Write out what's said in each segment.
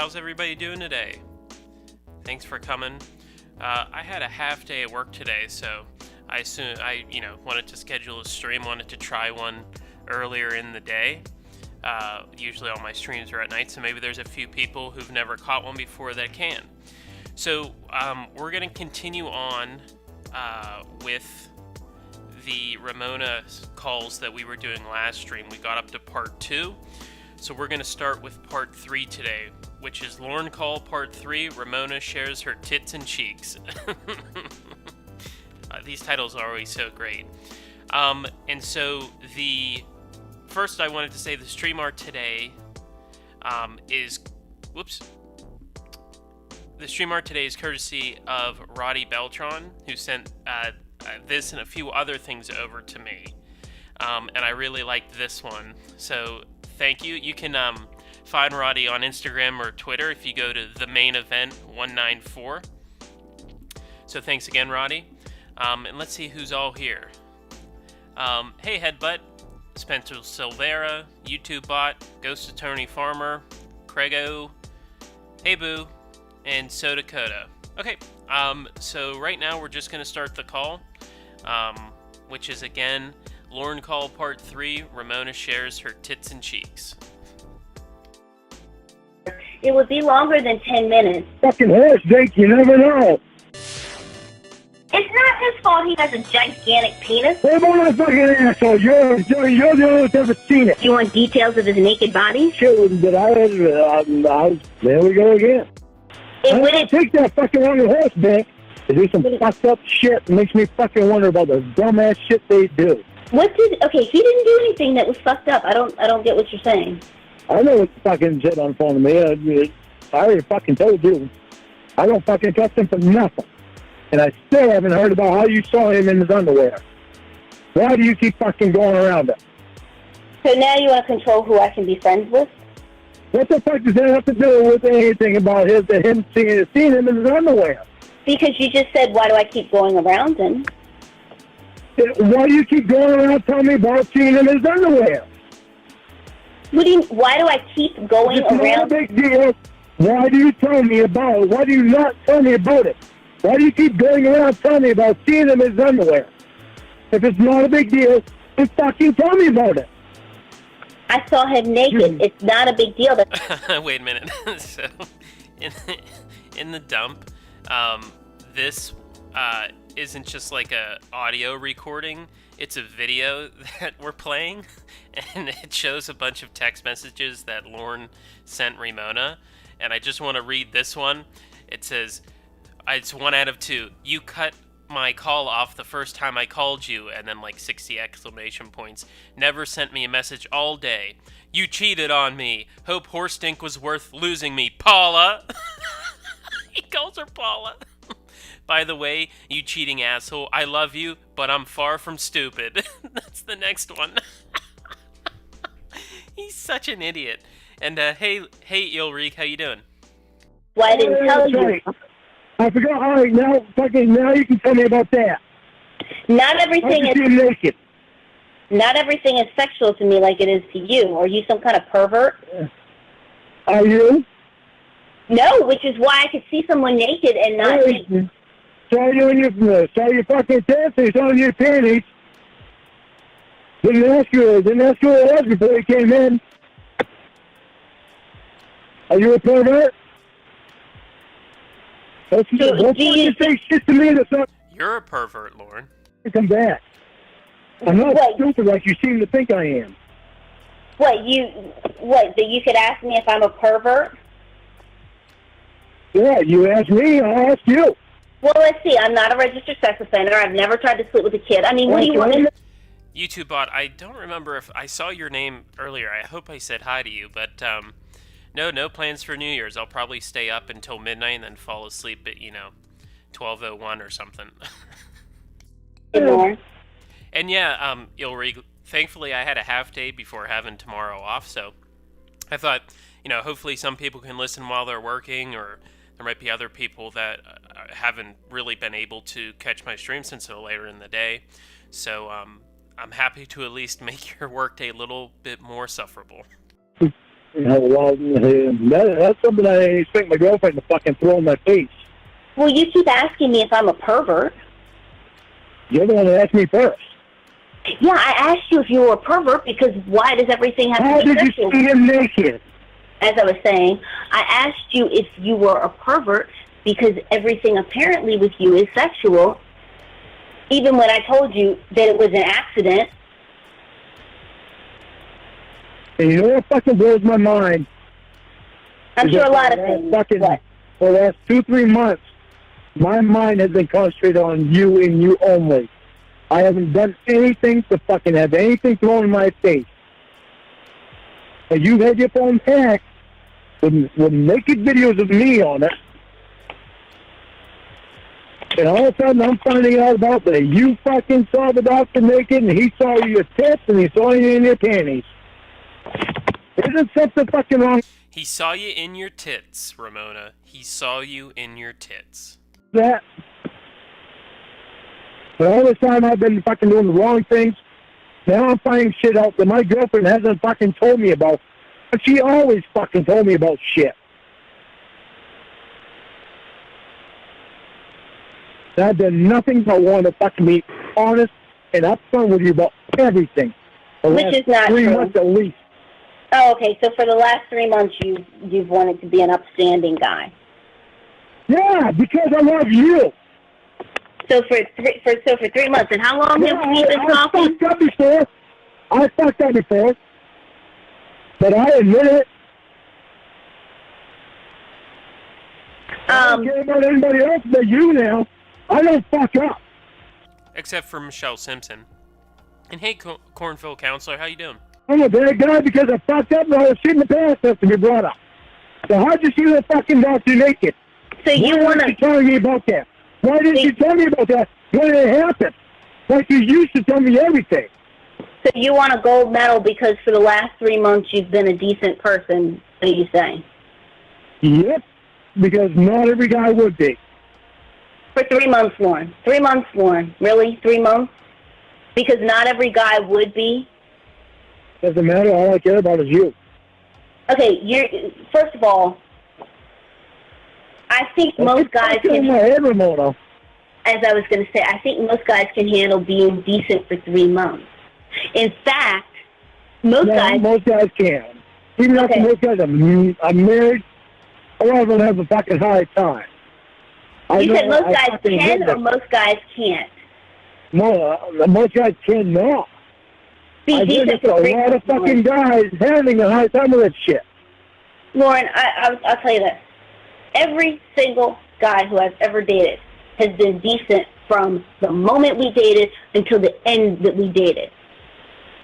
how's everybody doing today? Thanks for coming. I had a half day at work today, so I wanted to schedule a stream, wanted to try one earlier in the day. Usually all my streams are at night, so maybe there's a few people who've never caught one before that can. So we're going to continue on with the Ramonuh calls that we were doing last stream. We got up to part 2, so we're going to start with part 3 today, which is Lorne Cawll part 3, Ramonuh shares her tits and cheeks. These titles are always so great. And so first I wanted to say the stream art today the stream art today is courtesy of Roddy Beltran, who sent this and a few other things over to me. And I really liked this one. So thank you. You can find Roddy on Instagram or Twitter if you go to the main event 194. So thanks again, Roddy. And let's see who's all here. Hey, Headbutt, Spencer Silvera, YouTube Bot, Ghost Attorney Farmer, Craigo, Hey Boo, and So Dakota. Okay, so right now we're just going to start the call, which is again Lorne Cawll Part 3, Ramonuh shares her tits and cheeks. It would be longer than 10 minutes. Fucking horse, Jake, you never know. It's not his fault he has a gigantic penis. Hey, I'm not a fucking asshole. You're the only one that's ever seen it. You want details of his naked body? Sure, but there we go again. I don't take that fucking on the horse, Dick. They do some fucked up shit that makes me fucking wonder about the dumbass shit they do. Okay, he didn't do anything that was fucked up. I don't get what you're saying. I know what fucking shit on phone to me. I already fucking told you. I don't fucking trust him for nothing. And I still haven't heard about how you saw him in his underwear. Why do you keep fucking going around it? So now you want to control who I can be friends with? What the fuck does that have to do with anything about him seeing him in his underwear? Because you just said, why do I keep going around him? Why do you keep going around telling me about seeing him in his underwear? Why do I keep going around? It's not a big deal. Why do you tell me about it? Why do you not tell me about it? Why do you keep going around telling me about seeing him in his underwear? If it's not a big deal, then fucking tell me about it. I saw him naked. It's not a big deal. Wait a minute. So, in the dump, this isn't just like a audio recording. It's a video that we're playing, and it shows a bunch of text messages that Lorne sent Ramonuh. And I just want to read this one. It says, it's 1 out of 2. You cut my call off the first time I called you, and then like 60 exclamation points. Never sent me a message all day. You cheated on me. Hope horse stink was worth losing me, Paula. He calls her Paula. By the way, you cheating asshole, I love you, but I'm far from stupid. That's the next one. He's such an idiot. And hey Ilrik, how you doing? Well, I didn't tell you. I forgot. All right, now you can tell me about that. Not everything is sexual to me like it is to you. Are you some kind of pervert? Are you? No, which is why I could see someone naked and not. Saw your fucking tits. They saw your panties. Didn't ask you what it was before you came in. Are you a pervert? Don't say shit to me that's not... You're a pervert, Lorne. Come back. I'm not stupid like you seem to think I am. That you could ask me if I'm a pervert? Yeah, you ask me, I'll ask you. Well, let's see. I'm not a registered sex offender. I've never tried to sleep with a kid. I mean, what do you want? YouTube Bot, I don't remember if I saw your name earlier. I hope I said hi to you, but no plans for New Year's. I'll probably stay up until midnight and then fall asleep at 12:01 or something. And yeah, Ilrig, thankfully I had a half day before having tomorrow off, so I thought, hopefully some people can listen while they're working, or there might be other people that haven't really been able to catch my stream since so later in the day. So I'm happy to at least make your workday a little bit more sufferable. well, that's something I expect my girlfriend to fucking throw in my face. Well, you keep asking me if I'm a pervert. You're the one that asked me first. Yeah, I asked you if you were a pervert because why does everything have How to be did sexual? you see him naked? As I was saying, I asked you if you were a pervert because everything apparently with you is sexual, even when I told you that it was an accident. And you know what fucking blows my mind? I'm sure a lot of things. Fucking, What? for the last 2-3 months, my mind has been concentrated on you and you only. I haven't done anything to fucking have anything thrown in my face. And you've had your phone hacked with naked videos of me on it. And all of a sudden I'm finding out about that you fucking saw the doctor naked and he saw your tits and he saw you in your panties. Isn't something fucking wrong? He saw you in your tits, Ramonuh. He saw you in your tits. That. But all this time I've been fucking doing the wrong things. Now I'm finding shit out that my girlfriend hasn't fucking told me about. But she always fucking told me about shit. And I've done nothing but want to fucking be honest and upfront with you about everything. Which is not 3 true. months at least. Oh, okay. So for the last 3 months, you've wanted to be an upstanding guy. Yeah, because I love you. So for 3 months, and how long have we been talking? I fucked up before. But I admit it. I don't care about anybody else but you now. I don't fuck up. Except for Michelle Simpson. And hey, Cornfield Counselor, how you doing? I'm a bad guy because I fucked up and all the shit in the past has to be brought up. So how'd you see that fucking doctor naked? So you want Why didn't you tell me about that? Why didn't you tell me about that when it happened? Like you used to tell me everything. So you want a gold medal because for the last 3 months you've been a decent person, what are you saying? Yep, because not every guy would be. For 3 months, Lorne. 3 months, Lorne. Really? 3 months? Because not every guy would be? Doesn't matter. All I care about is you. Okay, first of all, I think most guys can... my head, Ramonuh. As I was going to say, I think most guys can handle being decent for 3 months. In fact, most guys can. Even after most guys are married, a lot of them have a fucking hard time. You said most guys can or most guys can't? No, most guys cannot. Be decent for 3 months. A lot of fucking guys having a hard time with that shit. Lauren, I'll tell you this. Every single guy who I've ever dated has been decent from the moment we dated until the end that we dated.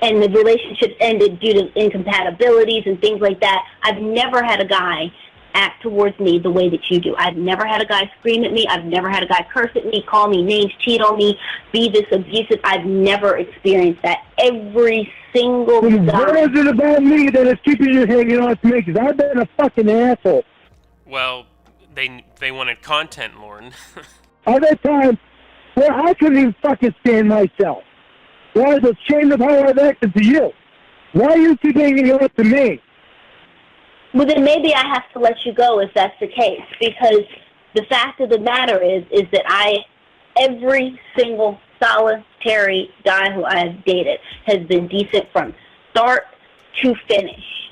And the relationships ended due to incompatibilities and things like that. I've never had a guy act towards me the way that you do. I've never had a guy scream at me. I've never had a guy curse at me, call me names, cheat on me, be this abusive. I've never experienced that. Every single guy. What is it about me that is keeping you hanging on to me? Because I've been a fucking asshole. Well, they wanted content, Lorne. At that time, well, I couldn't even fucking stand myself. Well, I was ashamed of how I've acted to you. Why you keep hanging on to me? Well, then maybe I have to let you go if that's the case, because the fact of the matter is that every single solitary guy who I have dated has been decent from start to finish.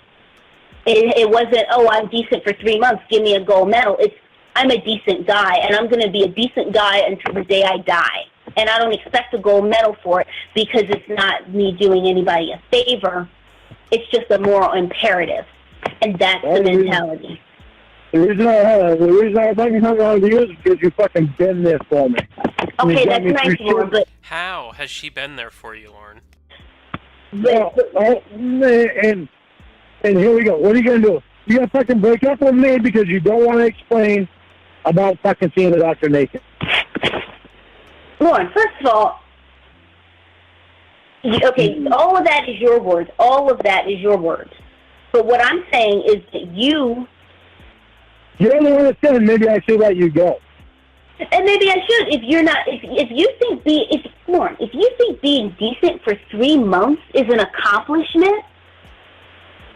It wasn't, oh, I'm decent for 3 months, give me a gold medal. It's, I'm a decent guy, and I'm going to be a decent guy until the day I die. And I don't expect a gold medal for it because it's not me doing anybody a favor. It's just a moral imperative. And that's the mentality. The reason I fucking hung on to you is because you fucking been there for me. Okay, that's nice, Lorne, but... How has she been there for you, Lorne? And here we go. What are you going to do? You going to fucking break up with me because you don't want to explain about fucking seeing the doctor naked? Lorne, first of all, okay, all of that is your words. All of that is your words. But what I'm saying is that you don't understand. Maybe I should let you go. And maybe I should. If you're not, if you think being decent for 3 months is an accomplishment,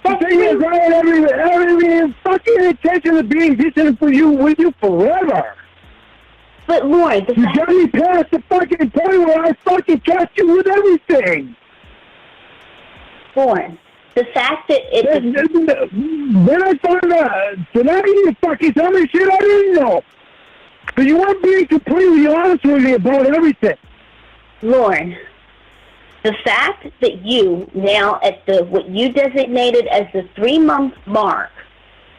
The thing is, I had every fucking intention of being decent with you forever. But Lorne, You got me past the fucking point where I fucking catch you with everything. Lorne, the fact that Then I found out, tonight you fucking tell me shit I didn't know. But you weren't being completely honest with me about everything. Lorne, the fact that you now at what you designated as the 3-month mark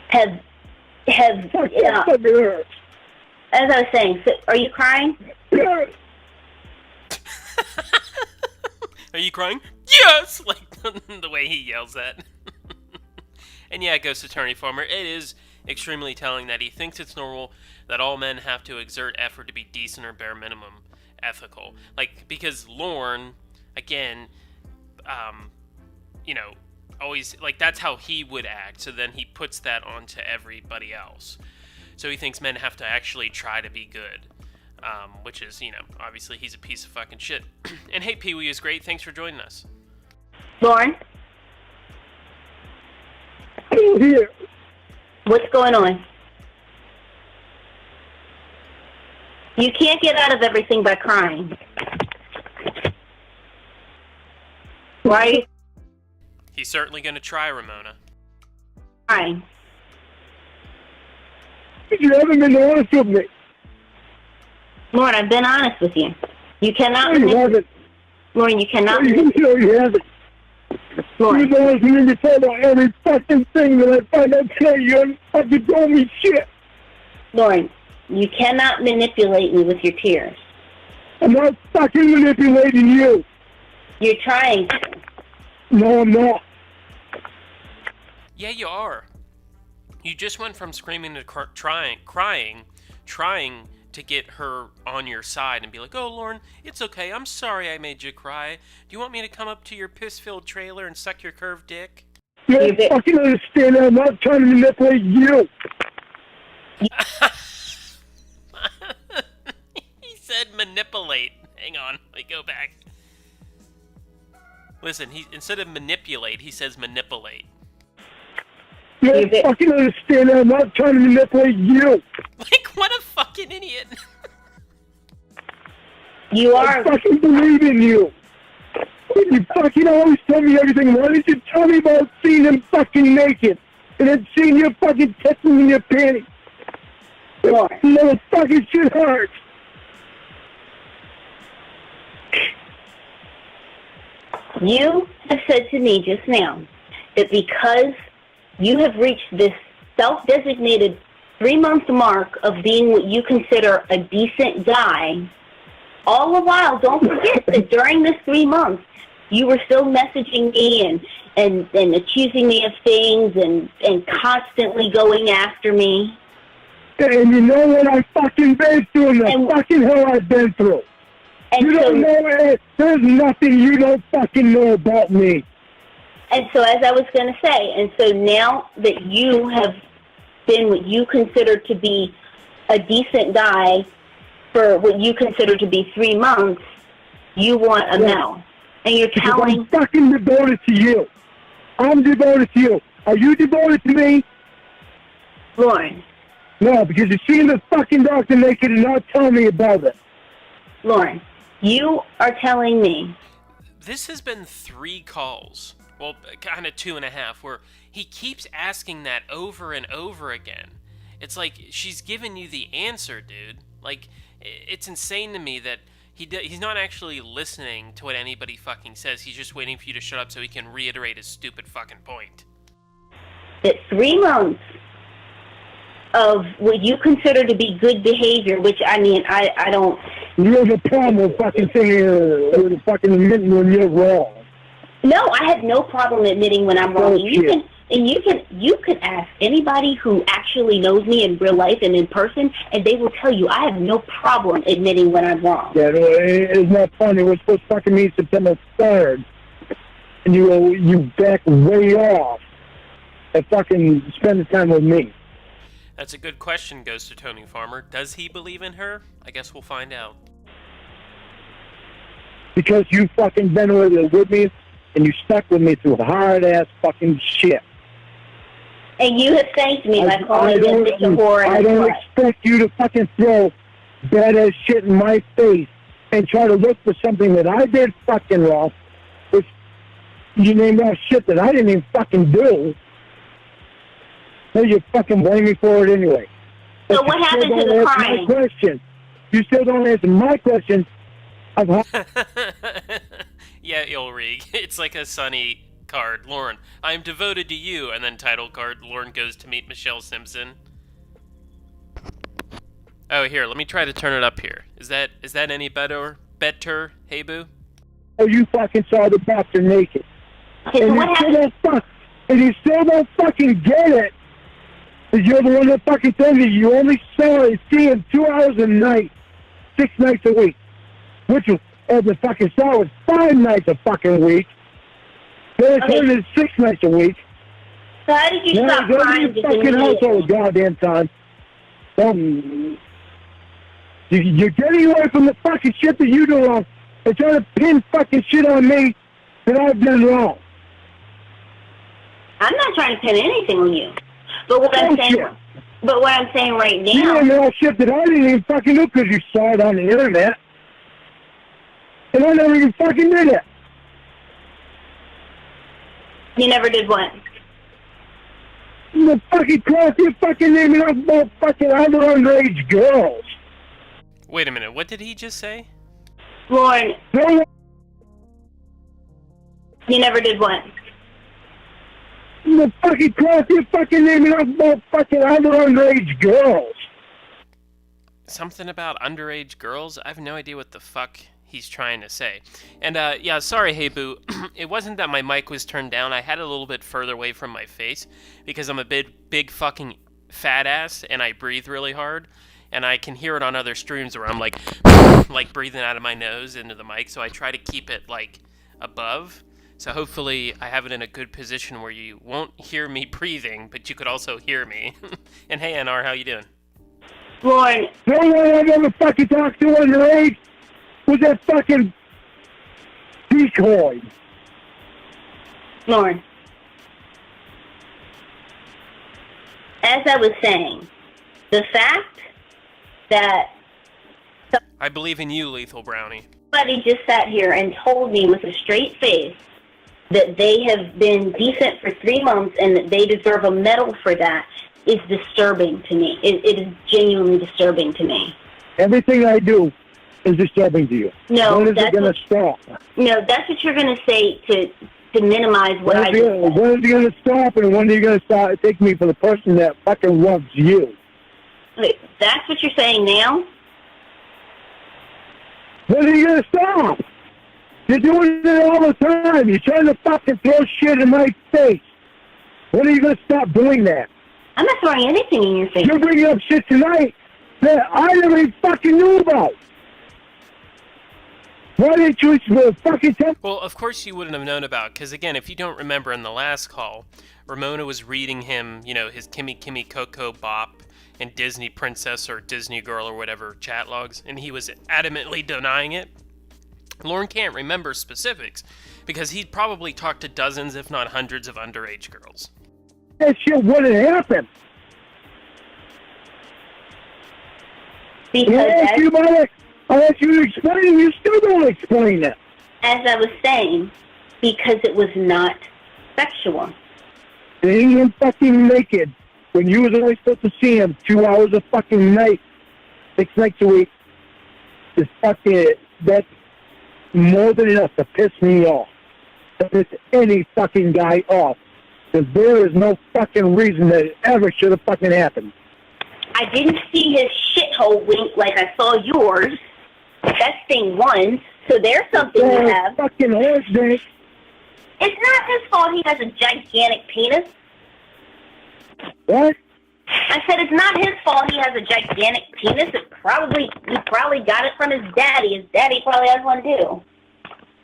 have as I was saying, so, are you crying? Are you crying? Yes! Like the way he yells that. And yeah, Ghost Attorney Farmer, it is extremely telling that he thinks it's normal that all men have to exert effort to be decent or bare minimum ethical. Like, because Lorne, again, always, like, that's how he would act, so then he puts that onto everybody else. So he thinks men have to actually try to be good. Which is, obviously he's a piece of fucking shit. And hey, Pee-wee is great. Thanks for joining us. Lorne? I'm here. What's going on? You can't get out of everything by crying. Right? He's certainly going to try, Ramonuh. Crying. You haven't been honest with me. Lorne, I've been honest with you. You cannot... No, you haven't. Lorne, you cannot... No, you haven't. Lorne. You've always been to tell about every fucking thing that I find out today. You haven't fucking told me shit. Lorne, you cannot manipulate me with your tears. I'm not fucking manipulating you. You're trying to. No, I'm not. Yeah, you are. You just went from screaming to crying to get her on your side and be like, oh, Lorne, it's okay. I'm sorry I made you cry. Do you want me to come up to your piss-filled trailer and suck your curved dick? You don't fucking understand that. I'm not trying to manipulate you. He said manipulate. Hang on. Let me go back. Listen, instead of manipulate, he says manipulate. You don't fucking understand that. I'm not trying to manipulate you. Like, what a fucking idiot. You are... I fucking believe in you. You fucking always tell me everything. Why did you tell me about seeing him fucking naked? And then seeing you fucking texting in your panties? Lorne. No fucking shit hurts. You have said to me just now that because you have reached this self-designated 3-month mark of being what you consider a decent guy, all the while, don't forget that during this 3 months, you were still messaging me and accusing me of things and constantly going after me. And you know what I've fucking been through and the fucking hell I've been through. And you don't know it. There's nothing you don't fucking know about me. And so, as I was going to say, and so now that you have been what you consider to be a decent guy for what you consider to be 3 months, you want a no. And you're telling... I'm fucking devoted to you. I'm devoted to you. Are you devoted to me? Lorne. No, because you're seeing the fucking doctor naked and not telling me about it. Lorne, you are telling me... This has been 3 calls. Well, kind of 2.5, where he keeps asking that over and over again. It's like, she's giving you the answer, dude. Like, it's insane to me that he's not actually listening to what anybody fucking says. He's just waiting for you to shut up so he can reiterate his stupid fucking point. That 3 months of what you consider to be good behavior, which, I mean, I don't... You have a problem with fucking saying, with fucking admitting when you're wrong. No, I have no problem admitting when I'm wrong. You can ask anybody who actually knows me in real life and in person, and they will tell you I have no problem admitting when I'm wrong. Yeah, it's not funny. We're supposed to fucking meet September 3rd, and you back way off and fucking spend the time with me. That's a good question, Ghost to Tony Farmer. Does he believe in her? I guess we'll find out. Because you fucking been with me, and you stuck with me through hard-ass fucking shit. And you have thanked me by calling me a bitch, a whore, and I don't expect you to fucking throw badass shit in my face and try to look for something that I did fucking wrong, which you named off shit that I didn't even fucking do. So you fucking blame me for it anyway. So what happened to the crying? My question. You still don't answer my question of how... Yeah, Ulrich. It's like a Sunny card. Lorne, I am devoted to you. And then title card, Lorne goes to meet Michelle Simpson. Oh, here, let me try to turn it up here. Is that any better? Better, hey boo? Oh, you fucking saw the doctor naked. Okay, so what happened? And you still don't fucking get it. Because you're the one that fucking told me you only see him 2 hours a night, 6 nights a week. Which was, as the fucking saw was 5 nights a fucking week. Then it turned into 6 nights a week. So how did you stop crying? Go to your fucking house all the goddamn time. You're getting away from the fucking shit that you do wrong and trying to pin fucking shit on me that I've done wrong. I'm not trying to pin anything on you. But what I'm saying right now... You don't know shit that I didn't even fucking do because you saw it on the internet. And I never even fucking did it. You never did what? The fucking cross your fucking name off about fucking other underage girls. Wait a minute, what did he just say? Lorne. No. You never did what? The fucking cross your fucking name off about fucking other underage girls. Something about underage girls? I have no idea what the fuck he's trying to say. And, yeah, sorry, hey boo. It wasn't that my mic was turned down. I had it a little bit further away from my face because I'm a big fucking fat ass and I breathe really hard. And I can hear it on other streams where I'm like, like breathing out of my nose into the mic. So I try to keep it like above. So hopefully I have it in a good position where you won't hear me breathing, but you could also hear me. And hey, NR, how you doing? Lorne. No one I've ever fucking talked to underage was that fucking decoy. Lorne. As I was saying, the fact that I believe in you, Lethal Brownie. Somebody just sat here and told me with a straight face that they have been decent for 3 months and that they deserve a medal for that is disturbing to me. It is genuinely disturbing to me. Everything I do is disturbing to you. No, when is it going to stop? No, that's what you're going to say to minimize what I do. When is it going to stop, and when are you going to start taking me for the person that fucking loves you? Wait, that's what you're saying now? When are you going to stop? You're doing it all the time. You're trying to fucking throw shit in my face. When are you going to stop doing that? I'm not throwing anything in your face. You're bringing up shit tonight that I never even fucking knew about. Why didn't you fucking tell me? Well, of course you wouldn't have known about, because again, if you don't remember in the last call, Ramonuh was reading him, you know, his Kimmy Kimmy Coco Bop and Disney Princess or Disney Girl or whatever chat logs, and he was adamantly denying it. Lorne can't remember specifics, because he'd probably talked to dozens, if not hundreds, of underage girls. That shit wouldn't happen. Because I asked you to explain it, you still don't explain it. As I was saying, because it was not sexual. Seeing him fucking naked when you was only supposed to see him 2 hours a fucking night, 6 nights a week, is fucking, that's more than enough to piss me off. To piss any fucking guy off. Because there is no fucking reason that it ever should have fucking happened. I didn't see his shithole wink like I saw yours. That's thing one. So there's something you have. Fucking horse dick. It's not his fault he has a gigantic penis. What? I said it's not his fault he has a gigantic penis. He probably got it from his daddy. His daddy probably has one too.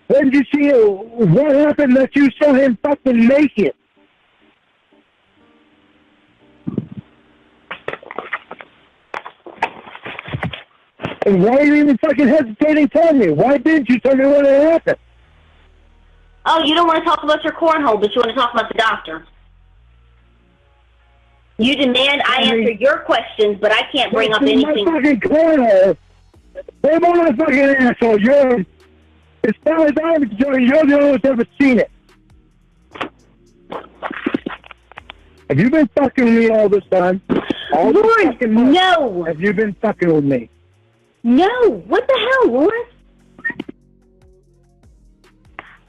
When did you see it? What happened that you saw him fucking naked? And why are you even fucking hesitating telling me? Why didn't you tell me what had happened? Oh, you don't want to talk about your cornhole, but you want to talk about the doctor. You demand I answer your questions, but I can't bring up anything. My fucking corner. They're all a fucking asshole. As far as I'm concerned, you're the only one that's ever seen it. Have you been fucking with me all this time? Lorne, no. Have you been fucking with me? No. What the hell, Lorne?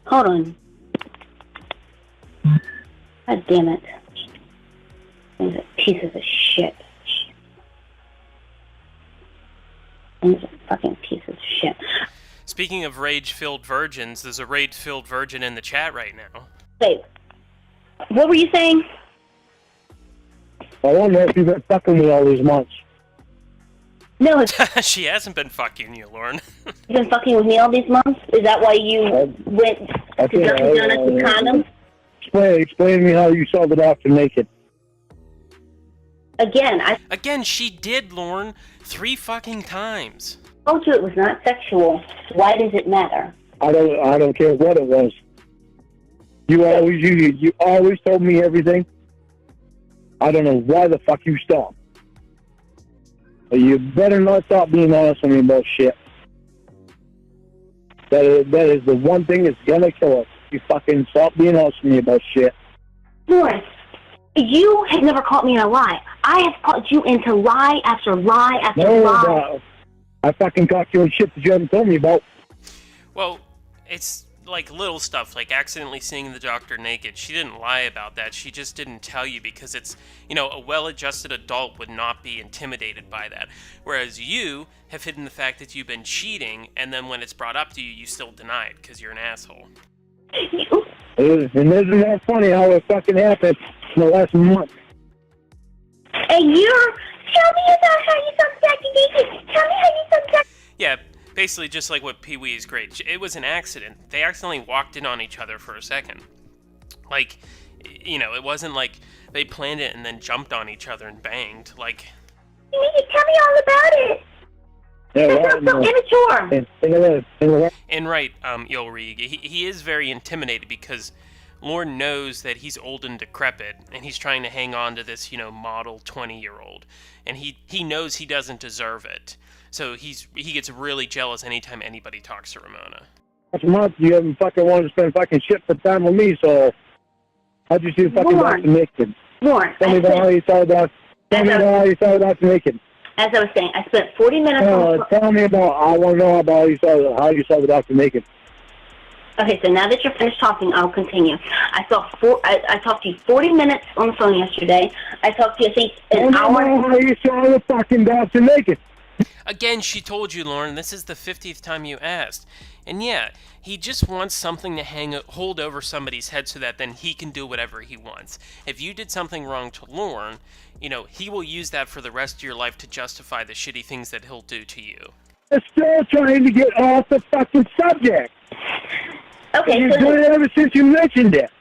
Hold on. God damn it. These are pieces of shit. These are fucking pieces of shit. Speaking of rage-filled virgins, there's a rage-filled virgin in the chat right now. Wait. What were you saying? I wonder if you've been fucking me all these months. No, She hasn't been fucking you, Lorne. you've been fucking with me all these months? Is that why you went to Dunkin' Donuts with condoms? Explain to me how you saw the doctor naked. Again, she did, Lorne. 3 fucking times. I told you it was not sexual. Why does it matter? I don't care what it was. You always told me everything. I don't know why the fuck you stopped. But you better not stop being honest with me about shit. That is the one thing that's gonna kill us. You fucking stop being honest with me about shit. Lorne, you have never caught me in a lie. I have caught you into lie after lie after lie. I fucking caught you in shit that you haven't told me about. Well, it's like little stuff, like accidentally seeing the doctor naked. She didn't lie about that. She just didn't tell you because it's, a well-adjusted adult would not be intimidated by that. Whereas you have hidden the fact that you've been cheating, and then when it's brought up to you, you still deny it because you're an asshole. And isn't that funny how it fucking happened in the last month? And tell me about how you saw Jackie naked. Tell me how you saw Jackie. Yeah, basically just like what Pee-wee is great. It was an accident. They accidentally walked in on each other for a second. Like, it wasn't like they planned it and then jumped on each other and banged. Like, you need to tell me all about it. That sounds so immature. And right, Ulrich, he is very intimidated because Lorne knows that he's old and decrepit, and he's trying to hang on to this, model 20-year-old. And he knows he doesn't deserve it. So he gets really jealous anytime anybody talks to Ramonuh. Last month, you haven't fucking wanted to spend fucking shit for time with me, so how'd you see the fucking doctor naked? Lorne, Tell me about how you saw the doctor naked. As I was saying, I spent 40 minutes on... Tell me about... I want to know about how you saw the doctor naked. Okay, so now that you're finished talking, I'll continue. I talked to you 40 minutes on the phone yesterday. I talked to you, I think, an hour... I don't know how you saw the fucking doctor naked. Again, she told you, Lorne, this is the 50th time you asked. And yeah, he just wants something to hold over somebody's head so that then he can do whatever he wants. If you did something wrong to Lorne, he will use that for the rest of your life to justify the shitty things that he'll do to you. I'm still trying to get off the fucking subject. Okay, you've done it ever since you mentioned it.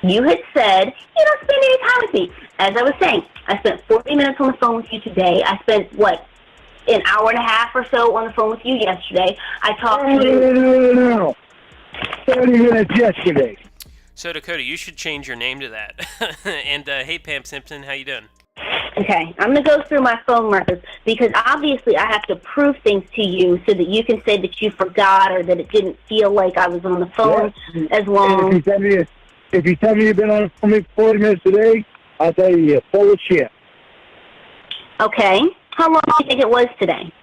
You had said you don't spend any time with me. As I was saying, I spent 40 minutes on the phone with you today. I spent, an hour and a half or so on the phone with you yesterday. I talked to you... No. 30 minutes yesterday. So, Dakota, you should change your name to that. And, hey, Pam Simpson, how you doing? Okay, I'm going to go through my phone records because obviously I have to prove things to you so that you can say that you forgot or that it didn't feel like I was on the phone as long. If you tell me you've been on the phone for 40 minutes today, I'll tell you you're full of shit. Okay. How long do you think it was today?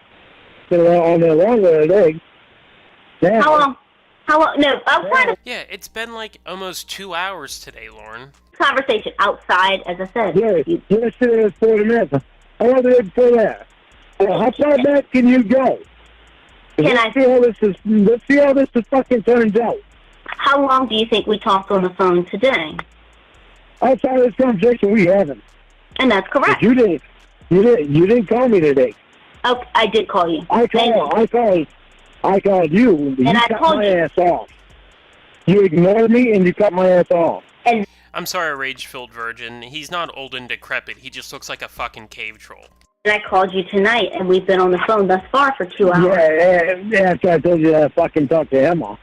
On the longer today. Damn. How long? No, outside of... Yeah, it's been like almost 2 hours today, Lorne. Conversation outside, as I said. Yeah, yesterday was 40 minutes. How long did it before that? How far back can you go? Let's see how this is fucking turns out. How long do you think we talked on the phone today? Outside of this conversation, we haven't. And that's correct. You didn't call me today. Oh, I did call you. I called you, and you cut my ass off. You ignored me, and you cut my ass off. And I'm sorry, rage-filled virgin. He's not old and decrepit. He just looks like a fucking cave troll. And I called you tonight, and we've been on the phone thus far for 2 hours. Yeah, after I told you that I fucking talked to Emma.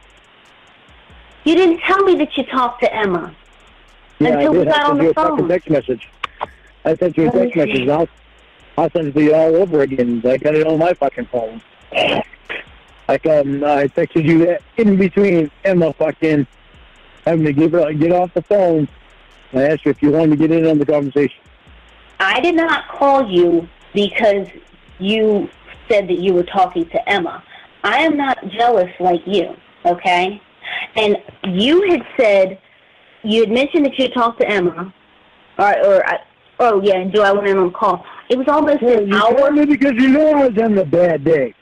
You didn't tell me that you talked to Emma until we got on the phone. Text message. I sent you a text message. I'll send it to you all over again. I got it on my fucking phone. I texted you that in between Emma fucking having to get off the phone. I asked you if you wanted to get in on the conversation. I did not call you because you said that you were talking to Emma. I am not jealous like you, okay? And you had mentioned that you had talked to Emma, and do I want in on the call? It was almost an hour. You told me because you knew I was having a bad day.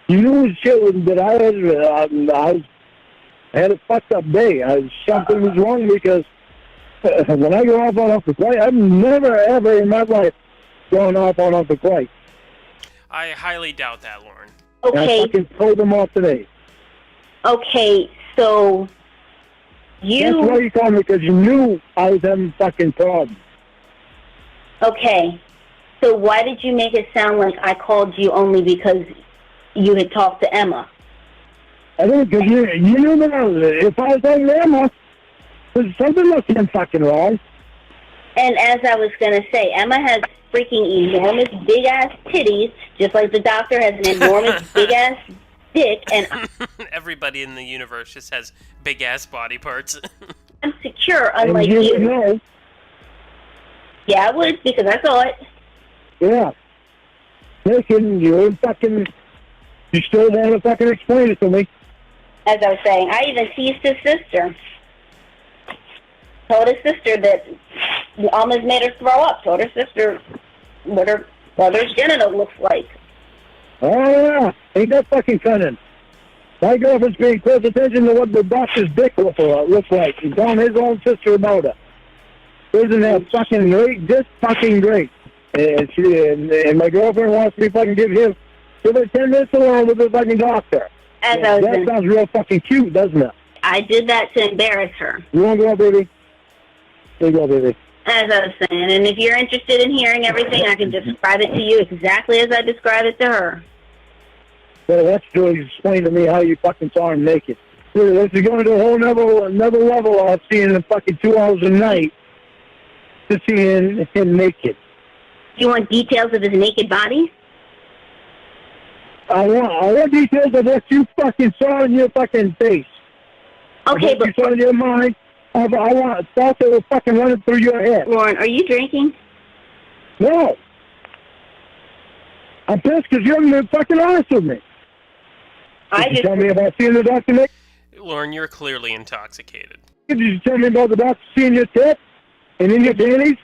You knew shit that I had a fucked up day. Something was wrong because when I go off on Uncle Clay, I've never ever in my life gone off on Uncle Clay. I highly doubt that, Lorne. Okay. And I fucking told him off today. Okay, so That's why you called me, because you knew I was having fucking problems. Okay, so why did you make it sound like I called you only because you had talked to Emma? I think because you knew that if I was talking to Emma, there's something must have been fucking wrong. And as I was going to say, Emma has freaking enormous big-ass titties, just like the doctor has an enormous big-ass dick, and everybody in the universe just has big-ass body parts. I'm secure, unlike and you. you. Know. Yeah, I would, because I saw it. Yeah. Listen, you still want to fucking explain it to me. As I was saying, I even teased his sister. Told his sister that almost made her throw up. Told her sister what her brother's genital looks like. Oh, yeah. Ain't that fucking cunning. My girlfriend's paying close attention to what the doctor's dick looks like. He's telling his own sister about it. Isn't that fucking great? Just fucking great. And my girlfriend wants me to fucking give her 10 minutes alone with the fucking doctor. That sounds real fucking cute, doesn't it? I did that to embarrass her. You want to go, baby? There you go, baby. As I was saying, and if you're interested in hearing everything, I can describe it to you exactly as I described it to her. Well, that's really explain to me how you fucking saw him naked. This is going to a whole another level of seeing him fucking 2 hours a night to seeing him naked. You want details of his naked body? I want details of what you fucking saw in your fucking face. Okay, but you saw in your mind. I want thoughts that were fucking running through your head. Lorne, are you drinking? No. I'm pissed because you haven't been fucking honest with me. Did you tell me about seeing the doctor, Nick? Lorne, you're clearly intoxicated. Did you tell me about the doctor seeing your tits and in your panties?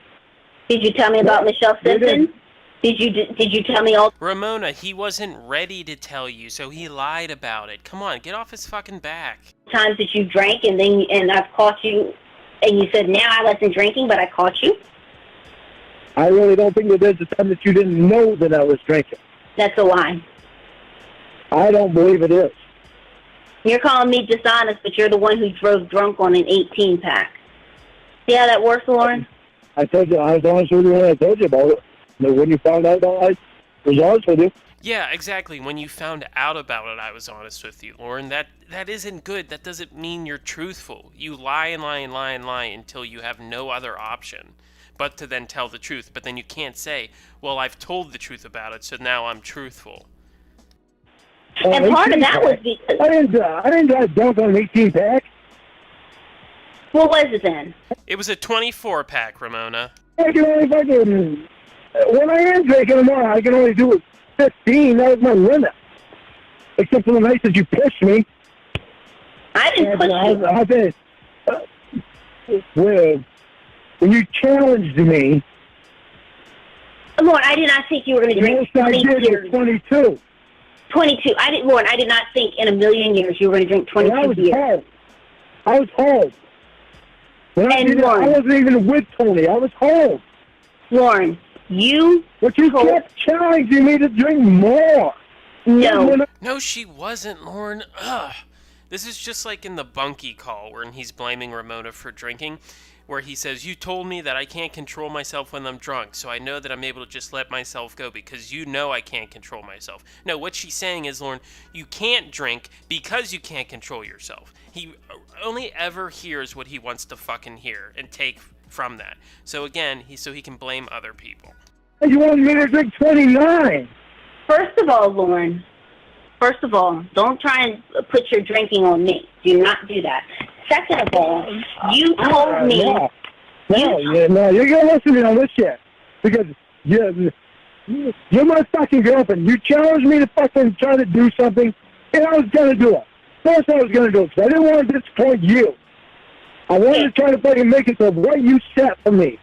Did you tell me about Michelle Simpson? Did you tell me all? Ramonuh, he wasn't ready to tell you, so he lied about it. Come on, get off his fucking back. Times that you drank and I've caught you, and you said now I wasn't drinking, but I caught you. I really don't think that there's a time that you didn't know that I was drinking. That's a lie. I don't believe it is. You're calling me dishonest, but you're the one who drove drunk on an 18-pack. See how that works, Lorne? I told you, I was honest with you when I told you about it. But when you found out, I was honest with you. Yeah, exactly. When you found out about it, I was honest with you, Lorne. That isn't good. That doesn't mean you're truthful. You lie and lie and lie and lie until you have no other option but to then tell the truth. But then you can't say, well, I've told the truth about it, so now I'm truthful. And part of that was because... I didn't drive drunk on an 18-pack. What was it then? It was a 24-pack, Ramonuh. I can only fucking... When I am drinking tomorrow, I can only do it 15. That was my limit. Except for the nights that you pushed me. I didn't push you. When you challenged me... Lorne, I did not think you were going to drink 20 years. 22. 22. Lorne, I did not think in a million years you were going to drink 22 years. I was home. I wasn't even with Tony. I was home. Lorne, But you kept challenging me to drink more. No. No, she wasn't, Lorne. Ugh. This is just like in the Bunky call where he's blaming Ramonuh for drinking, where he says, you told me that I can't control myself when I'm drunk, so I know that I'm able to just let myself go because you know I can't control myself. No, what she's saying is, Lorne, you can't drink because you can't control yourself. He only ever hears what he wants to fucking hear and take from that. So again, he can blame other people. You want me to drink 29? First of all, Lorne, don't try and put your drinking on me. Do not do that. Second of all, you told me... No, you're going to listen to me on this shit. Because you're my fucking girlfriend. You challenged me to fucking try to do something, and I was going to do it. First I was going to do it, because I didn't want to disappoint you. I wanted to try to fucking make it to what you set for me.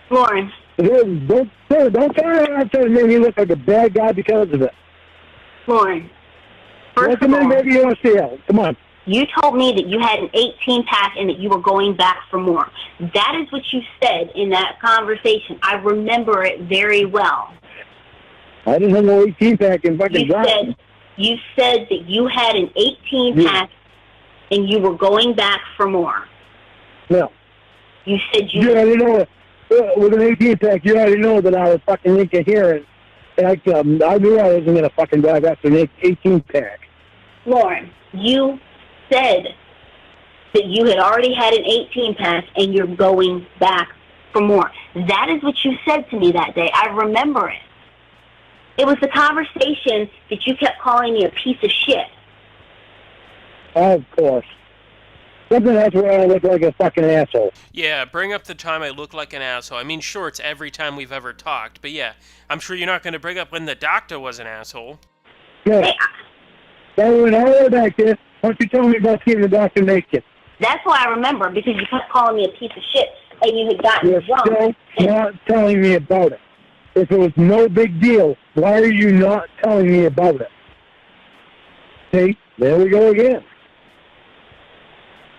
Lorne. Don't turn around and make me look like a bad guy because of it. Lorne. First of all, maybe you want to see it. Come on. You told me that you had an 18-pack and that you were going back for more. That is what you said in that conversation. I remember it very well. I didn't have no 18-pack in fucking drive. You said that you had an 18-pack and you were going back for more. No. You said you... You already know, with an 18-pack, you already know that I was fucking incoherent. And I knew I wasn't going to fucking drive after an 18-pack. Lorne, you said that you had already had an 18-pack and you're going back for more. That is what you said to me that day. I remember it. It was the conversation that you kept calling me a piece of shit. Of course. Something that's where I look like a fucking asshole. Yeah, bring up the time I look like an asshole. I mean, sure, it's every time we've ever talked, but yeah, I'm sure you're not going to bring up when the doctor was an asshole. Yeah. That went all the way back there. Why don't you tell me about seeing the doctor naked? That's why I remember, because you kept calling me a piece of shit, and you had gotten You're drunk. still not telling me about it. If it was no big deal, why are you not telling me about it? See, there we go again.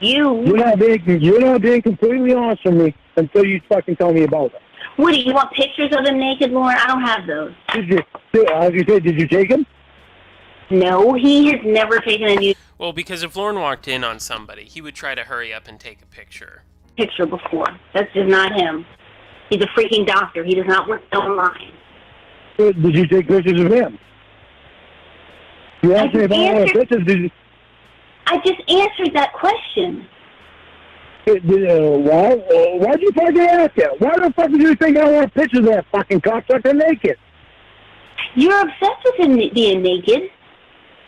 You're not being completely honest with me until you fucking tell me about it. What, do you want pictures of him naked, Lorne? I don't have those. Did you take him? No, he has never taken a new Well, because if Lorne walked in on somebody, he would try to hurry up and take a picture. picture before. That's just not him. He's a freaking doctor. He does not work online. Did you take pictures of him? You asked me about all the pictures. I just answered that question. Why'd you fucking ask it? Why the fuck did you think I want pictures of that fucking cocksucker naked? You're obsessed with him being naked.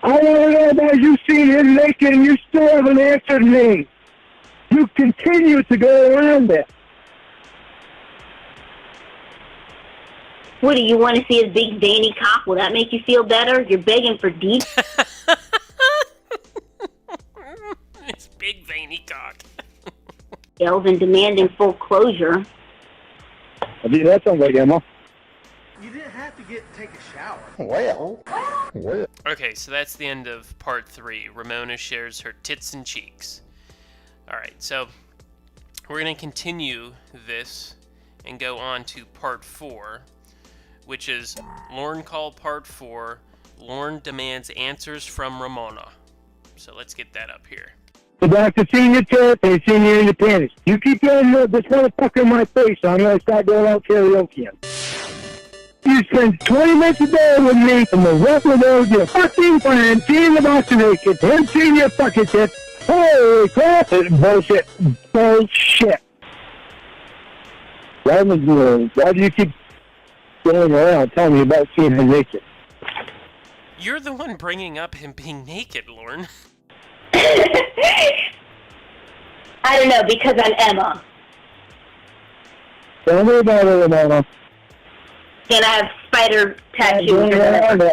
I want to know about you seeing him naked and you still haven't answered me. You continue to go around it. What, do you want to see his big veiny cock? Will that make you feel better? You're begging for deep. His big veiny cock. And demanding full closure. That sounds like Emma. You didn't have to take a shower. Well. Okay, so that's the end of part 3. Ramonuh shares her tits and cheeks. Alright, so we're going to continue this and go on to part 4, which is Lorne Cawll part 4, Lorne Demands Answers from Ramonuh. So let's get that up here. The doctor seen your tits and he's seen you in your panties. You keep doing this motherfucker in my face, so I'm going to start going out karaoke. You spend 20 minutes a day with me, and the rest of those your fucking friends seeing the box naked, him seeing your fucking tits. Holy crap! Bullshit. Bullshit. Why do you keep going around telling me about seeing him naked? You're the one bringing up him being naked, Lorne. I don't know, because I'm Emma. Tell me about it, Ramona. And I have spider tattoos.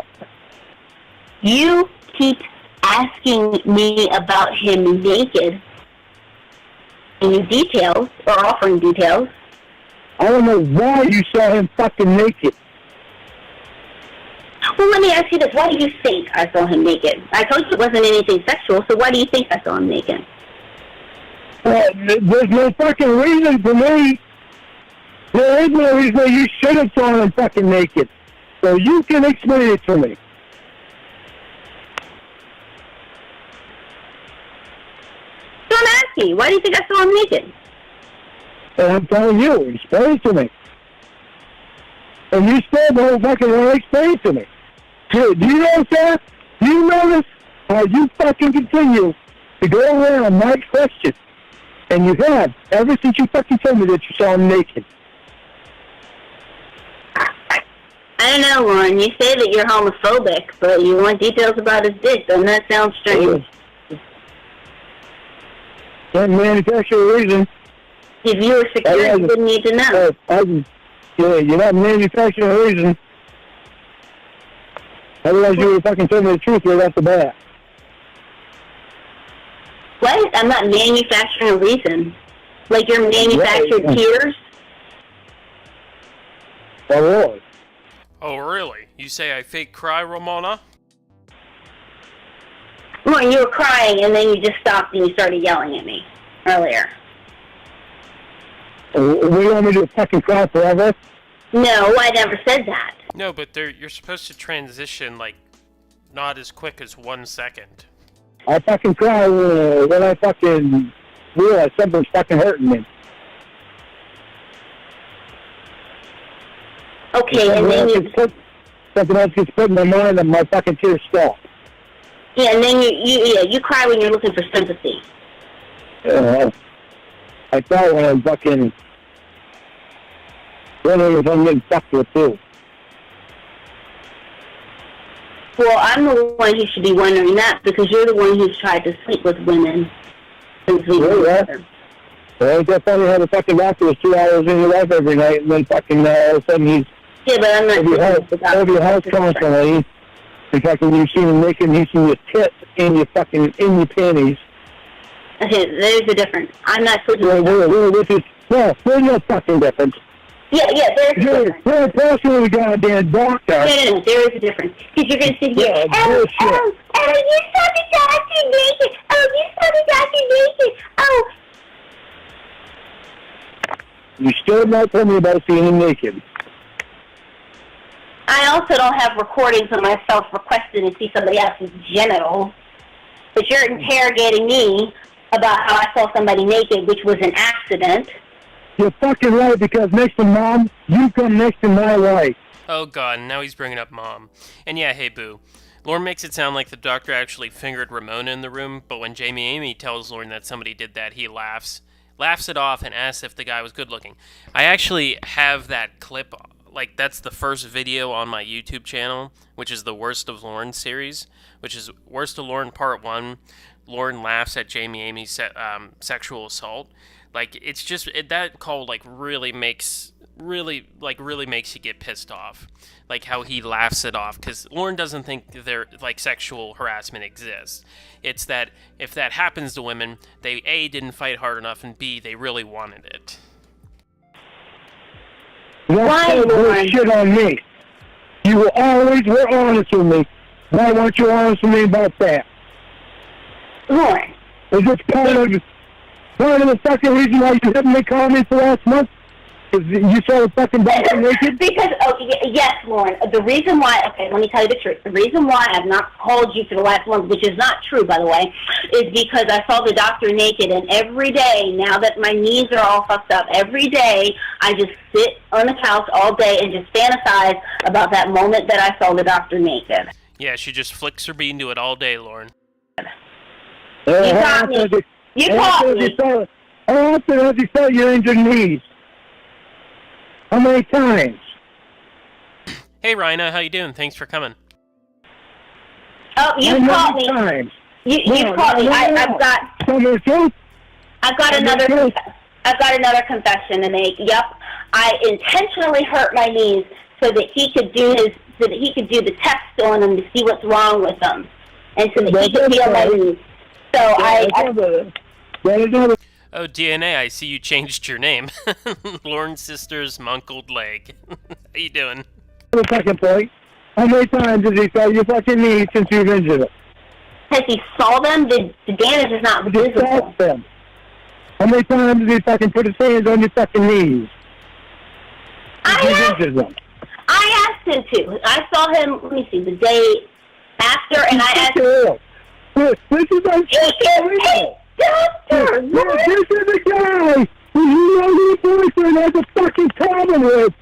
You keep asking me about him naked. Any details, or offering details. I don't know why you saw him fucking naked. Well, let me ask you this. Why do you think I saw him naked? I told you it wasn't anything sexual, so why do you think I saw him naked? Well, there's no fucking reason for me. There is no reason you should have saw him fucking naked. So you can explain it to me. So I'm asking you, why do you think I saw him naked? And I'm telling you, explain it to me. And you still don't fucking want to explain it to me. Dude, do you know that? Do you notice how you fucking continue to go around my question? And you have, ever since you fucking told me that you saw him naked. I don't know, Lorne. You say that you're homophobic, but you want details about his dick. Doesn't that sound strange? Can't manufacture a reason. If you were secure, you wouldn't need to know. You're not manufacturing a reason. Otherwise, you would have fucking told me the truth right off the bat. What? I'm not manufacturing a reason. Like you're manufactured tears? Oh, really? Oh, really? You say I fake cry, Ramonuh? Lorne, you were crying and then you just stopped and you started yelling at me earlier. We want me to fucking cry forever? No, I never said that. No, but you're supposed to transition, like, not as quick as 1 second. I fucking cry when I fucking realize something's fucking hurting me. Okay, and then something else gets put in my mind and my fucking tears stop. Yeah, and then you cry when you're looking for sympathy. I thought when I'm fucking wondering if I'm getting fucked with too. Well, I'm the one who should be wondering that because you're the one who's tried to sleep with women since we were together. Well, ain't that funny how the fucking doctor was 2 hours in your life every night and then fucking all of a sudden he's yeah, but I'm not over your house constantly. In fact, when you see him naked, he's in your tits in your panties. Okay, there's a difference. I'm not sleeping with there's no fucking difference. Yeah, there's a difference. You're a person with a goddamn doctor. No, there is a difference. Because you're going to sit here, you saw the doctor naked. Oh, you saw the doctor naked. Oh. You still not tell me about seeing him naked. I also don't have recordings of myself requesting to see somebody else's genitals. But you're interrogating me about how I saw somebody naked, which was an accident. You're fucking right, because next to Mom, you come next to my wife. Oh god, now he's bringing up Mom. And yeah, hey boo. Lorne makes it sound like the doctor actually fingered Ramonuh in the room, but when Jamie Amy tells Lorne that somebody did that, he laughs it off and asks if the guy was good looking. I actually have that clip, like that's the first video on my YouTube channel, which is the Worst of Lorne series, which is Worst of Lorne Part 1. Lorne laughs at Jamie Amy's sexual assault. Like, it's just, that call, like, really makes you get pissed off. Like, how he laughs it off. Because Lorne doesn't think sexual harassment exists. It's that if that happens to women, they, A, didn't fight hard enough, and B, they really wanted it. Why, Lorne? Shit on me. You always were honest with me. Why weren't you honest with me about that? Lorne. Is this part of the fucking reason why you haven't been calling me for last month? Because you saw the fucking doctor naked? Because, yes, Lorne. The reason why, okay, let me tell you the truth. The reason why I've not called you for the last month, which is not true, by the way, is because I saw the doctor naked, and every day, now that my knees are all fucked up, every day I just sit on the couch all day and just fantasize about that moment that I saw the doctor naked. Yeah, she just flicks her bean to it all day, Lorne. You got me. You caught me. How often have you felt your injured knees? How many times? Hey, Ramonuh, how you doing? Thanks for coming. Oh, you caught me. Times? You caught me. I've got another confession to make. Yep, I intentionally hurt my knees so that he could do the test on them to see what's wrong with them, and so that he could feel my knees. So Oh, DNA, I see you changed your name. Lorne's sister's monkled leg. How you doing? The second point, how many times has he saw your fucking knees since you've injured it? Has he saw them? The damage is not visible. Them. How many times has he fucking put his hands on your fucking knees? I asked him to. I saw him, let me see, the day after, and I asked him. This is like... Doctor! This is the guy who you know your boyfriend has a fucking problem with,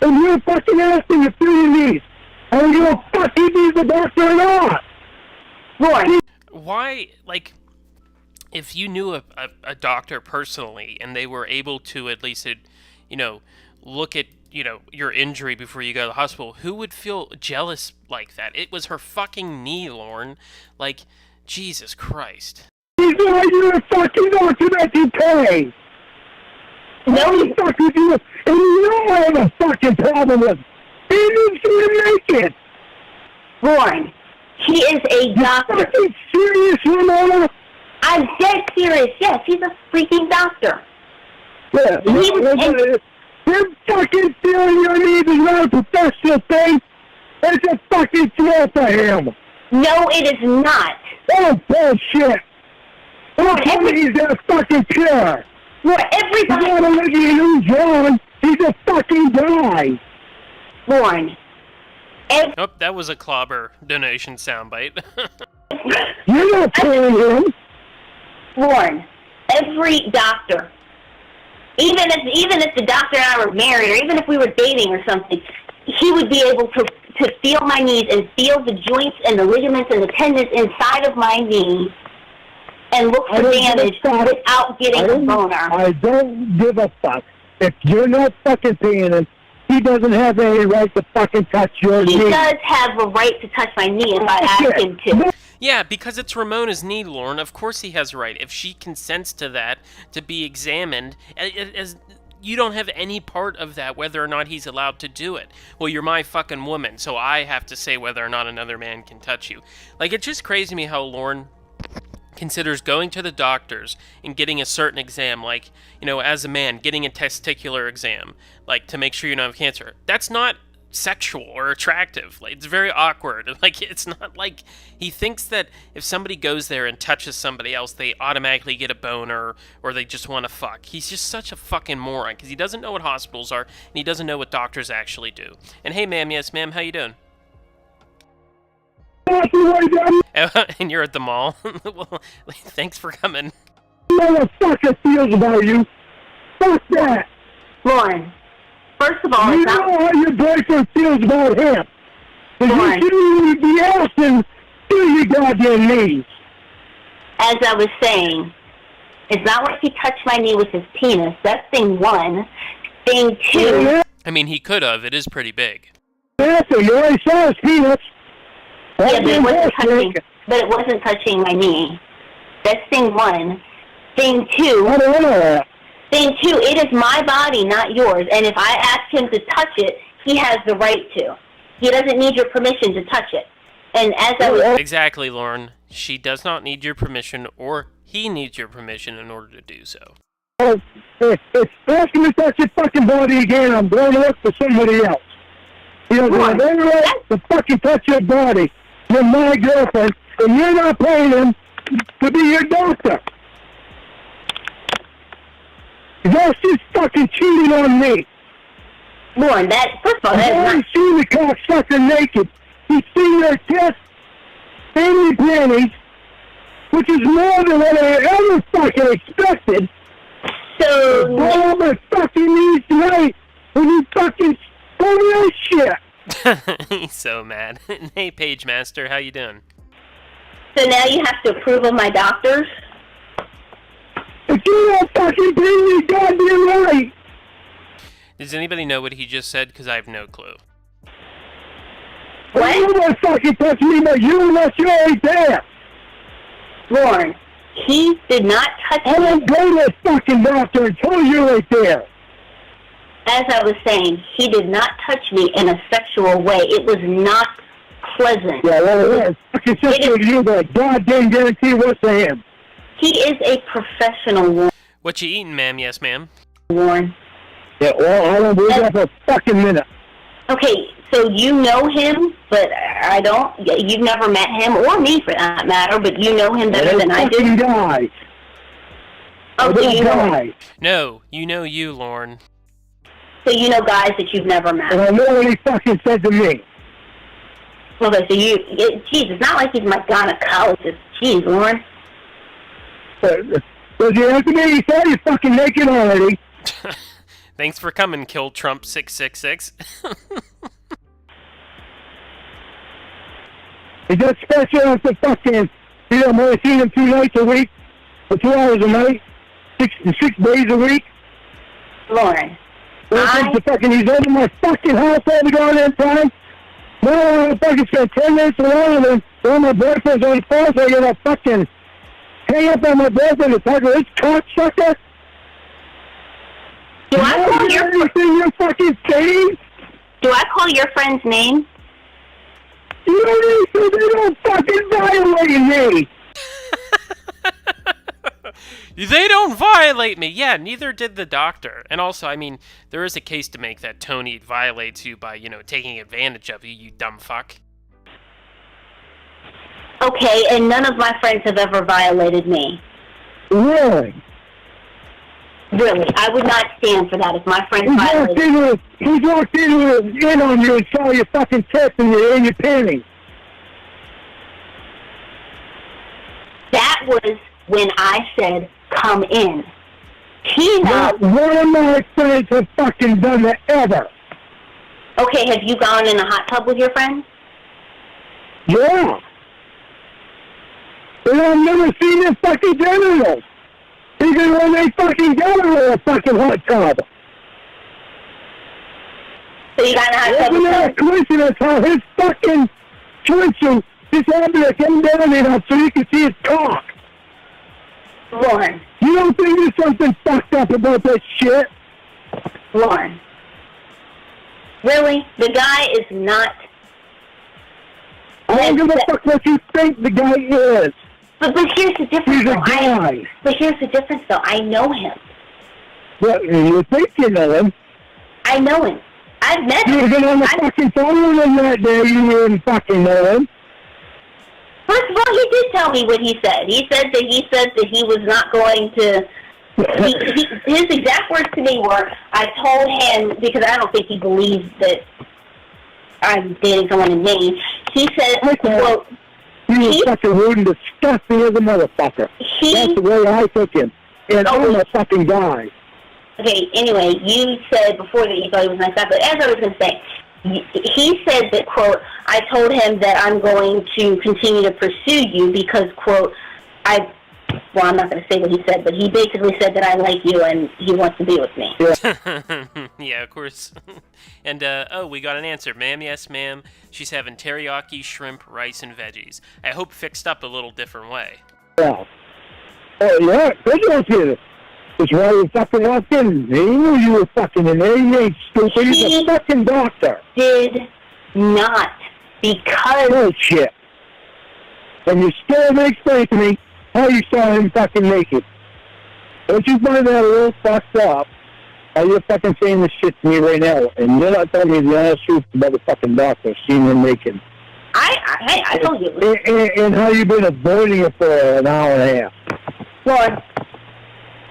and you're fucking asking to feel your knees. And you don't fucking need the doctor or not. Lorne. Why, if you knew a doctor personally and they were able to at least, look at, your injury before you go to the hospital, who would feel jealous like that? It was her fucking knee, Lorne. Like, Jesus Christ. He's not even a fucking doctor that you pay. No, the fuck is you? And you know I have a fucking problem with. He needs to make it. Lorne, he is a doctor. Are you serious, Ramonuh? I'm dead serious. Yes, he's a freaking doctor. Yeah, him fucking feeling your needs is not a professional thing. It's a fucking thrill for him. No, it is not. Oh, bullshit. Well, he's a fucking killer. Lorne, everybody... He's not a lady who's wrong. He's a fucking guy. Lorne. Oh, that was a clobber donation soundbite. You're not paying him. Lorne, every doctor, even if the doctor and I were married, or even if we were dating or something, he would be able to feel my knees and feel the joints and the ligaments and the tendons inside of my knee and look for damage without getting a boner. I don't give a fuck. If you're not fucking paying him, he doesn't have any right to fucking touch your knee. He does have a right to touch my knee if I ask him to. Yeah, because it's Ramona's knee, Lorne. Of course he has a right. If she consents to that, to be examined, as you don't have any part of that, whether or not he's allowed to do it. Well, you're my fucking woman, so I have to say whether or not another man can touch you. Like, it's just crazy to me how Lorne considers going to the doctors and getting a certain exam, like, as a man, getting a testicular exam, like, to make sure you don't have cancer. That's not sexual or attractive. Like, it's very awkward. Like, it's not like he thinks that if somebody goes there and touches somebody else, they automatically get a boner or they just want to fuck. He's just such a fucking moron because he doesn't know what hospitals are and he doesn't know what doctors actually do. And hey, ma'am, yes, ma'am, how you doing? And you're at the mall. Well, thanks for coming. Motherfucker feels about you. Fuck that. Lorne, first of all, you know how your boyfriend feels about him. Lorne, You shouldn't be asking to your goddamn knees. as I was saying, it's not like he touched my knee with his penis. That's thing one. Thing two. I mean, he could have. It is pretty big. Yeah, so you already saw his penis. Yeah, but it wasn't touching my knee. That's thing one. Thing two. I don't know that. Thing two, it is my body, not yours. And if I ask him to touch it, he has the right to. He doesn't need your permission to touch it. And as I was... Exactly, Lorne. She does not need your permission, or he needs your permission in order to do so. If asking me to touch your fucking body again, I'm going to look for somebody else. You know, if they're right to fucking touch your body, you're my girlfriend, and you're not paying him to be your doctor. That's just fucking cheating on me. Lorne, first of all, that is I've not... seen the cocksucker naked. He's seen their tits and your panties, which is more than what I ever fucking expected. So... Blow my fucking knees tonight when you fucking pull that shit. He's so mad. Hey, Page Master, how you doing? So now you have to approve of my doctors? If you don't fucking pay me goddamn right. Does anybody know what he just said? Because I have no clue. What? You don't fucking touch me, but you unless you're right there. Lorne, he did not touch I me. don't go to a fucking doctor until you're right there. As I was saying, he did not touch me in a sexual way. It was not pleasant. Yeah, well, fucking sister with you, but goddamn guarantee what's to him. He is a professional, What you eating, ma'am? Yes, ma'am. Lorne. Yeah, well, I don't believe that for a fucking minute. Okay, so you know him, but I don't. You've never met him, or me for that matter, but you know him better than I do. Guys. Oh, so you know him. No, you know you, Lorne. So you know guys that you've never met. And I know what he fucking said to me. Okay, so jeez, it's not like he's my gynecologist. Jeez, Lorne. Was he answer me? He said he's fucking naked already. Thanks for coming, Kill Trump 666. He just special on the fucking, I've only seen him 2 nights a week. for 2 hours a night, six days a week. Lorne, He's over my fucking house all the goddamn time. Now I want to fucking spend 10 minutes alone with him while my boyfriend's on the phone, so I gotta fucking hang up on my boyfriend and talk to this cocksucker. Do I call you're fucking saying? Do I call your friend's name? You don't need to. They don't fucking violate me. They don't violate me. Yeah, neither did the doctor. And also, I mean, there is a case to make that Tony violates you by, taking advantage of you, you dumb fuck. Okay, and none of my friends have ever violated me. Really? Really, I would not stand for that if my friends violated me. He walked in on you and saw your fucking tits and your panties. That was when I said, come in. Not one of my friends have fucking done that ever. Okay, have you gone in a hot tub with your friends? Yeah. And I've never seen their fucking genitals. Even when they fucking go to a fucking hot tub. So you got in a hot tub with them? Isn't that a coincidence how his fucking swimsuit just happened to come down it up so you can see his cock? Lorne. You don't think there's something fucked up about that shit? Lorne. Really? The guy is not... I don't give a fuck what you think the guy is. But here's the difference, He's a guy. But here's the difference, though. I know him. Well, you think you know him. I know him. I've met him. You've been on the fucking phone with him that day. You didn't fucking know him. First of all, he did tell me what he said. He said that he was not going to... his exact words to me were, I told him, because I don't think he believes that I'm dating someone in Maine. He said, quote... He was fucking rude and disgusting as a motherfucker. That's the way I took him. And I'm a fucking guy. Okay, anyway, you said before that you thought he was nice guy, but as I was going to say, he said that, quote, I told him that I'm going to continue to pursue you because, quote, I'm not going to say what he said, but he basically said that I like you and he wants to be with me. Yeah, yeah, of course. And, we got an answer. Ma'am, yes, ma'am. She's having teriyaki, shrimp, rice, and veggies. I hope fixed up a little different way. Yeah. Oh, yeah, that's why you fucking walked in. He knew you were fucking in there. He ain't stupid. He's a fucking doctor. Did not, because... Oh, shit. And you still haven't explained to me how you saw him fucking naked. Don't you find that a little fucked up? How you're fucking saying this shit to me right now, and you're not telling me the honest truth about the fucking doctor seeing him naked. I told you. And how you've been avoiding it for an hour and a half. Lord.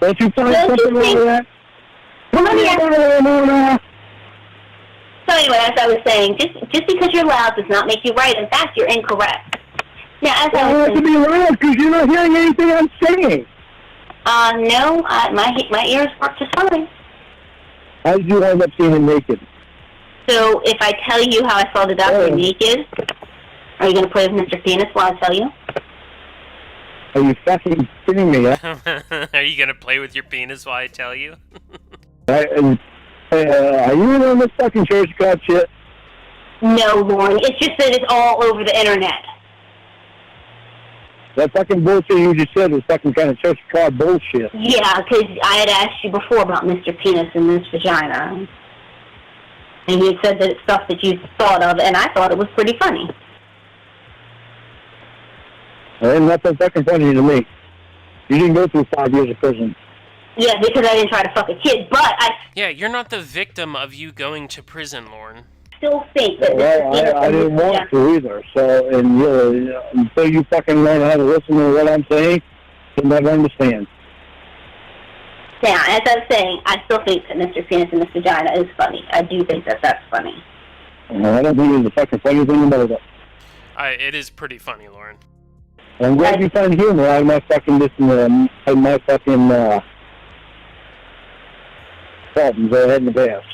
Don't you find something like that? So anyway, as I was saying, just because you're loud does not make you right. In fact, you're incorrect. Now, as I was saying... to be loud because you're not hearing anything I'm saying. No, my ears work just fine. How did you end up seeing him naked? So, if I tell you how I saw the doctor naked, are you going to play with Mr. Penis while I tell you? Are you fucking kidding me? Huh? Are you going to play with your penis while I tell you? Are you in on this fucking church god shit? No, Lorne. It's just that it's all over the internet. That fucking bullshit you just said was fucking kind of church card bullshit. Yeah, because I had asked you before about Mr. Penis and this vagina. And you had said that it's stuff that you thought of, and I thought it was pretty funny. Ain't nothing fucking funny to me. You didn't go through 5 years of prison. Yeah, because I didn't try to fuck a kid, but I... Yeah, you're not the victim of you going to prison, Lorne. Still think that I didn't want to either. So, and until you fucking learn how to listen to what I'm saying, you'll never understand. Now, as I was saying, I still think that Mr. Penis and Miss Vagina is funny. I do think that that's funny. I don't think it's the fucking funny thing about it. It is pretty funny, Lorne. I'm glad you find humor out of my fucking problems I had in the past.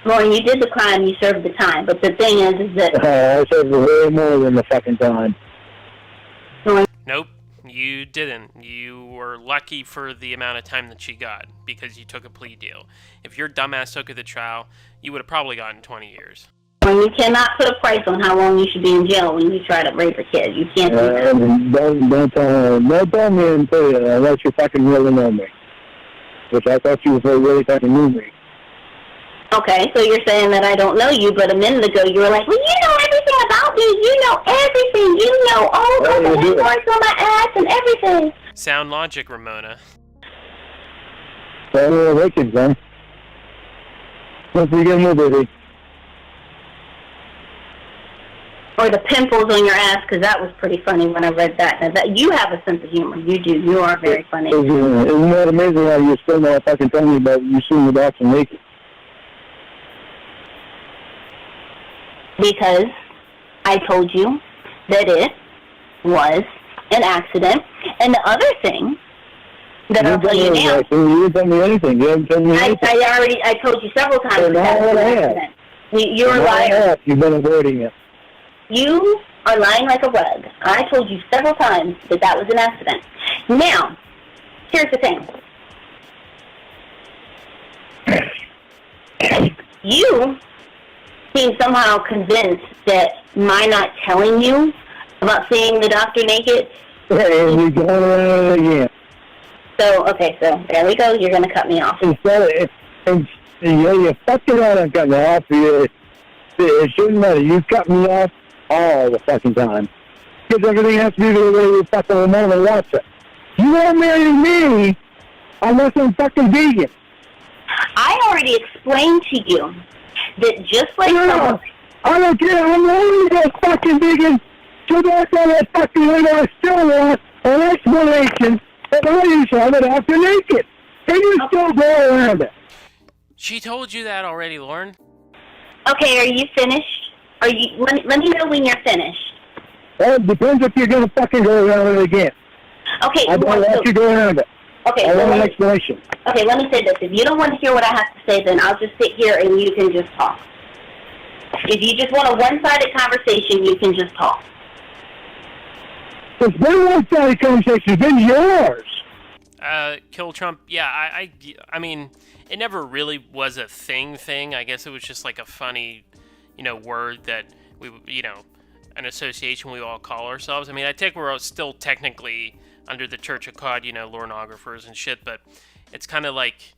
Lorne, you did the crime, you served the time, but the thing is that... I served way more than the fucking time. Nope. You didn't. You were lucky for the amount of time that she got because you took a plea deal. If your dumbass took her to trial, you would have probably gotten 20 years. When you cannot put a price on how long you should be in jail when you try to rape a kid. You can't do that. Don't tell me until unless you fucking really know me. Which I thought you really fucking knew me. Okay, so you're saying that I don't know you, but a minute ago you were like, well, you know everything about me. You know everything. You know all the hemorrhoids on my ass and everything. Sound logic, Ramonuh. Well, wicked, son. Once you get more, baby. Or the pimples on your ass, because that was pretty funny when I read that. Now, that you have a sense of humor. You do. You are very funny. Isn't that amazing how you still not fucking tell me about you seeing the doctor naked? Because I told you that it was an accident. And the other thing that I'll tell you now... You didn't tell me anything. You haven't told me anything. I told you several times that was an accident. You're a liar. You've been avoiding it. You are lying like a rug. I told you several times that that was an accident. Now, here's the thing. You seem somehow convinced that my not telling you about seeing the doctor naked. Hey, you're going around again. So, okay, so there we go. You're going to cut me off. Instead of, you fucking out on cutting me off. It shouldn't matter. You cut me off all the fucking time. Because everything has to be the way you fucking Ramonuh wants it. You won't marry me unless I'm fucking vegan. I already explained to you that just like someone... I don't care. I'm only that fucking vegan. So that's all that fucking way I still want an explanation of how you saw the doctor naked. And you still go around it. She told you that already, Lorne. Okay, are you finished? Are you? Let me know when you're finished. Well, it depends if you're going to fucking go around it again. Okay. I don't want you to go around it. Okay. I want an explanation. Okay, let me say this. If you don't want to hear what I have to say, then I'll just sit here and you can just talk. If you just want a one-sided conversation, you can just talk. It's been a one-sided conversation. It's been yours. Kill Trump. Yeah, I mean, it never really was a thing. I guess it was just like a funny, word that we, an association we all call ourselves. I mean, I think we're still technically under the Church of Cawd, Lornographers and shit, but it's kind of like,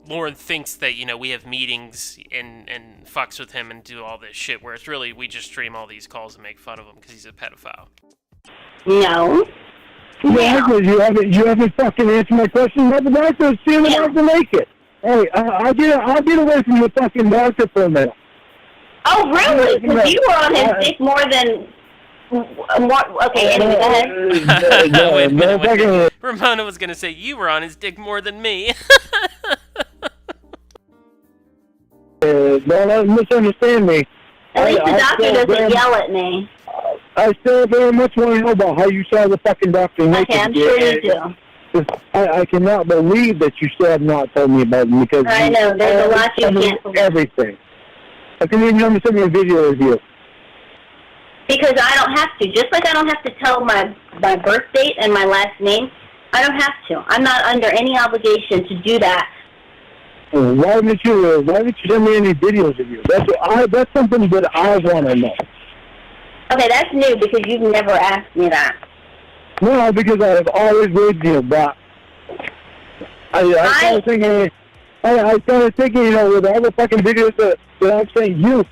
Lorne thinks that, we have meetings and fucks with him and do all this shit, whereas really we just stream all these calls and make fun of him because he's a pedophile. No. Yeah, because you haven't fucking answered my question about the doctor seeing the doctor naked. Hey, I'll get away from the fucking doctor for a minute. Oh, really? Because you were on his dick more than... Okay, anyway, go ahead. Wait a minute. Ramonuh was going to say you were on his dick more than me. Don't misunderstand me. At least the doctor doesn't yell at me. I still very much want to know about how you saw the fucking doctor naked. Okay, I'm sure you do. I cannot believe that you still have not told me about it because I know, there's a lot you can't believe. Everything. I couldn't even understand your video review. Because I don't have to. Just like I don't have to tell my birth date and my last name, I don't have to. I'm not under any obligation to do that. Why didn't you send me any videos of you? That's something that I want to know. Okay, that's new because you've never asked me that. No, because I have always read you, but I started thinking, with all the fucking videos that I've sent you,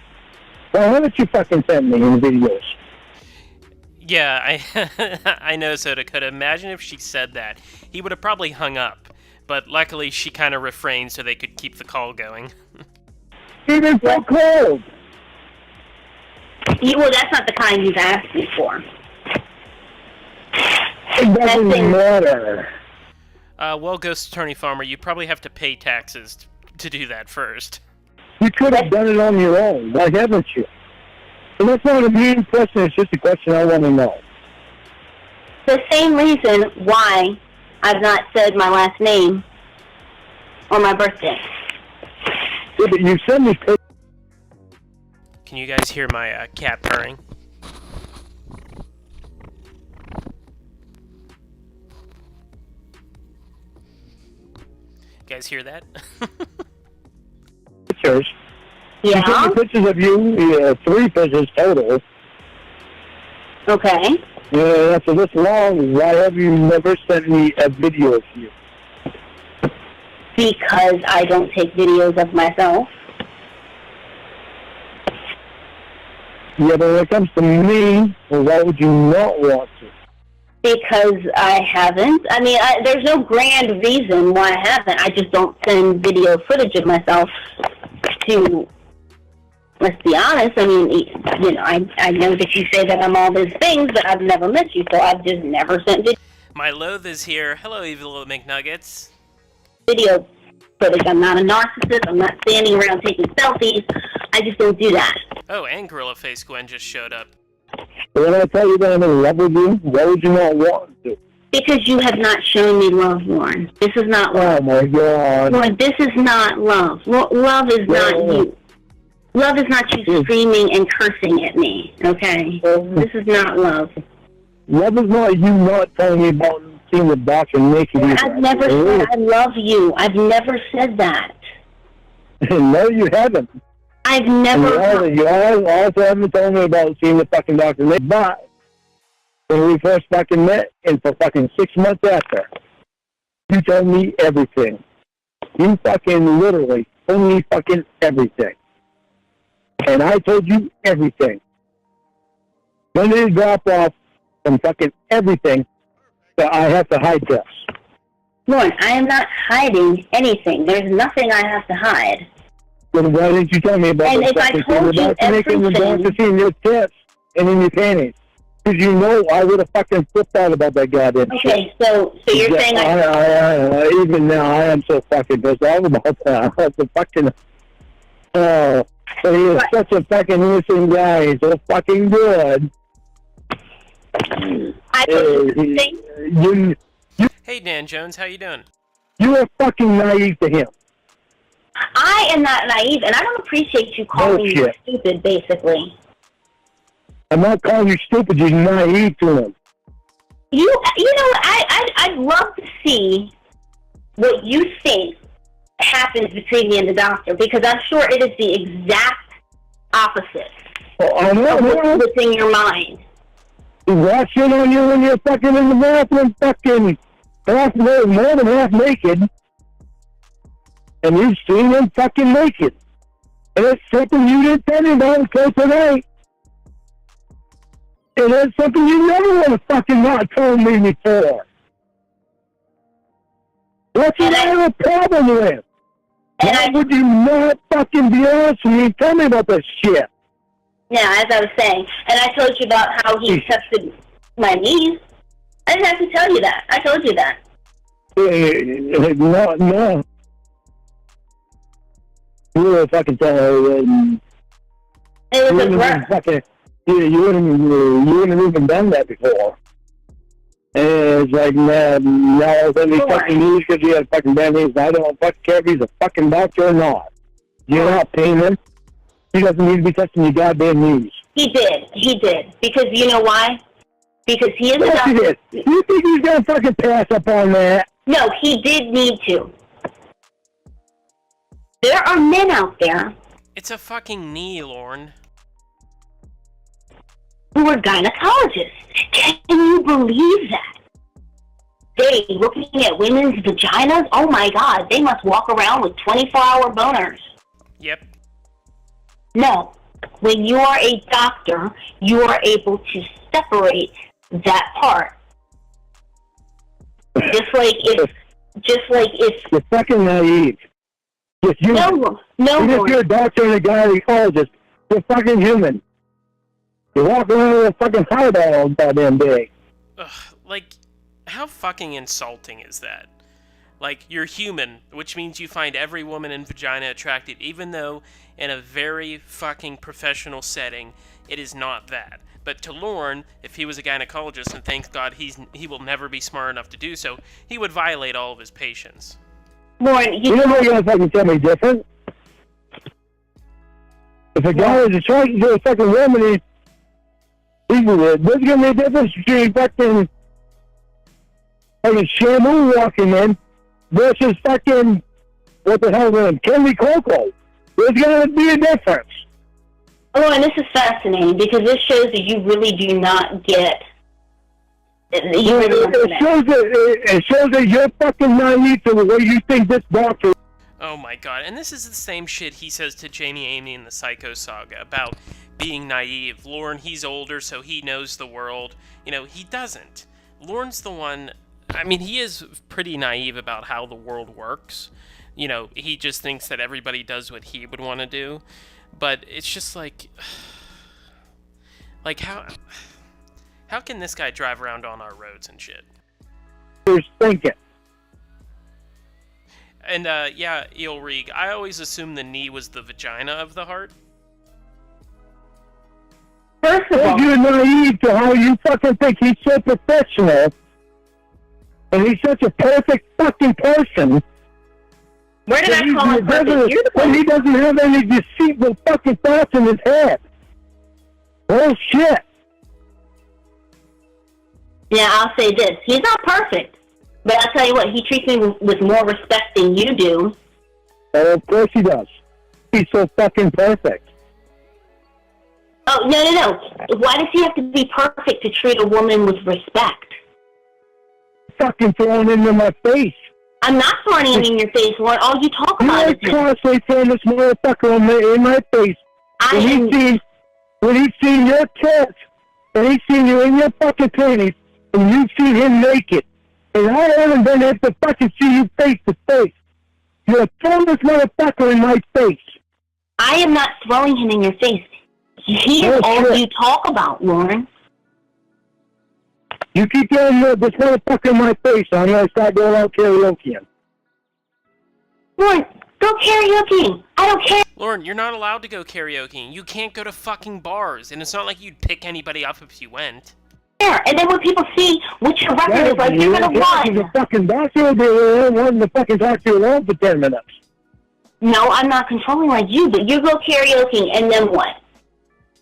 why haven't you fucking sent me any videos? Yeah, I know, so could imagine if she said that. He would have probably hung up, but luckily she kind of refrained so they could keep the call going. Even so cold! Well, that's not the kind you've asked me for. It doesn't matter. Well, Ghost Attorney Farmer, you probably have to pay taxes to do that first. You could have done it on your own. Why haven't you? And that's not a mean question. It's just a question I want to know. The same reason why I've not said my last name or my birthday. Yeah, but you sent me... Can you guys hear my cat purring? guys hear that? Pictures. Yeah. She sent me pictures of you, 3 pictures total. Okay. Yeah, after this long, why have you never sent me a video of you? Because I don't take videos of myself. Yeah, but when it comes to me, well, why would you not want to? Because I haven't. I mean, there's no grand reason why I haven't. I just don't send video footage of myself to, let's be honest, I mean, you know, I know that you say that I'm all these things, but I've never met you, so I've just never sent My Loathe is here. Hello, evil little McNuggets. video footage. I'm not a narcissist. I'm not standing around taking selfies. I just don't do that. Oh, and Gorilla Face Gwen just showed up. But when I tell you that I'm in love with you, why would you not want to? Because you have not shown me love, Lorne. This is not love. Oh my God. Lorne, this is not love. Love is not you. Love is not you screaming and cursing at me, okay? This is not love. Love is not you not telling me about seeing the doctor naked. I've never said I love you. I've never said that. No, you haven't. I've never... You also haven't told me about seeing the fucking doctor naked. But when we first fucking met, and for fucking 6 months after, you told me everything. You fucking literally told me fucking everything. And I told you everything. When did it drop off from fucking everything that I have to hide this? Lorne, I am not hiding anything. There's nothing I have to hide. Then why didn't you tell me about And the if I fucking told you making the doctor seeing your tits and in your panties? Because you know I would have fucking flipped out about that goddamn shit. Okay, so you're saying... Even now, I am so fucking pissed off about that. That's a fucking... Oh... So he is such a fucking innocent guy. He's so fucking good. Hey, Dan Jones, how you doing? You are fucking naive to him. I am not naive, and I don't appreciate you calling me stupid, basically. I'm not calling you stupid. You're naive to him. You know, I'd love to see what you think happens between me and the doctor, because I'm sure it is the exact opposite of what's in your mind. He walks in on you when you're fucking in the bathroom, fucking more than half naked, and you've seen him fucking naked. And it's something you didn't tell me about until tonight. And it's something you never would have fucking not told me before. What's the have a problem with? Why would you not fucking be honest with me and tell me about this shit? Yeah, as I was saying. And I told you about how he accepted my knees. I didn't have to tell you that. I told you that. No. You were fucking telling her it was a breath. You wouldn't even done that before. And it's like, man, now then he fucking knees because he had fucking bad knees. I don't fucking care if he's a fucking doctor or not. You're not paying him. He doesn't need to be touching your goddamn knees. He did. Because you know why? Because he is a doctor. He did. You think he's gonna fucking pass up on that? No, he did need to. There are men out there. It's a fucking knee, Lorne. Who are gynecologists. Can you believe that? They looking at women's vaginas? Oh my God, they must walk around with 24-hour boners. Yep. No. When you are a doctor, you are able to separate that part. Just like if you're fucking naive. No. Even if you're a doctor and a gynecologist, you're fucking human. You walk around with a fucking highball all goddamn day. Ugh, like, how fucking insulting is that? Like, you're human, which means you find every woman in vagina attractive, even though in a very fucking professional setting, it is not that. But to Lorne, if he was a gynecologist, and thank God he will never be smart enough to do so, he would violate all of his patients. Lorne, you know what you're gonna fucking tell me different? If a guy is attracted to a fucking woman, there's gonna be a difference between fucking Shamu walking in versus fucking what the hell is Kelly Coco. There's going to be a difference. Oh, and this is fascinating because this shows that you really do not get. It shows that you're fucking naive to the way you think this doctor. Oh my god, and this is the same shit he says to Jamie Amy in the Psycho Saga about being naive. Lorne, he's older, so he knows the world. You know, he doesn't. Lorne's the one, I mean, he is pretty naive about how the world works. You know, he just thinks that everybody does what he would want to do. But it's just like how can this guy drive around on our roads and shit? Who's thinking? And, yeah, Eelrig, I always assumed the knee was the vagina of the heart. First of all, you're naive to how you fucking think he's so professional, and he's such a perfect fucking person. Where did I call him perfect? You're the one. He doesn't have any deceitful fucking thoughts in his head. Oh, shit. Yeah, I'll say this. He's not perfect. But I'll tell you what, he treats me with more respect than you do. Of course he does. He's so fucking perfect. Oh, no. Why does he have to be perfect to treat a woman with respect? Fucking throwing it in my face. I'm not throwing it in your face, Lorne. All you talk about is... You're constantly throwing this motherfucker in my face. When he's seen your tits, and he's seen you in your fucking panties, and you've seen him naked. And I haven't been able to fucking see you face to face. You're throwing this motherfucker in my face. I am not throwing him in your face. He is all you talk about, Lorne. You keep throwing this motherfucker in my face, I'm going to start going out karaokeing. Lorne, go karaokeing. I don't care. Lorne, you're not allowed to go karaokeing. You can't go to fucking bars, and it's not like you'd pick anybody up if you went. And then when people see what your record is like, you're going to run. The fucking doctor will be wanting to fucking talk to you alone for 10 minutes. No, I'm not controlling like you, but you go karaokeing, and then what?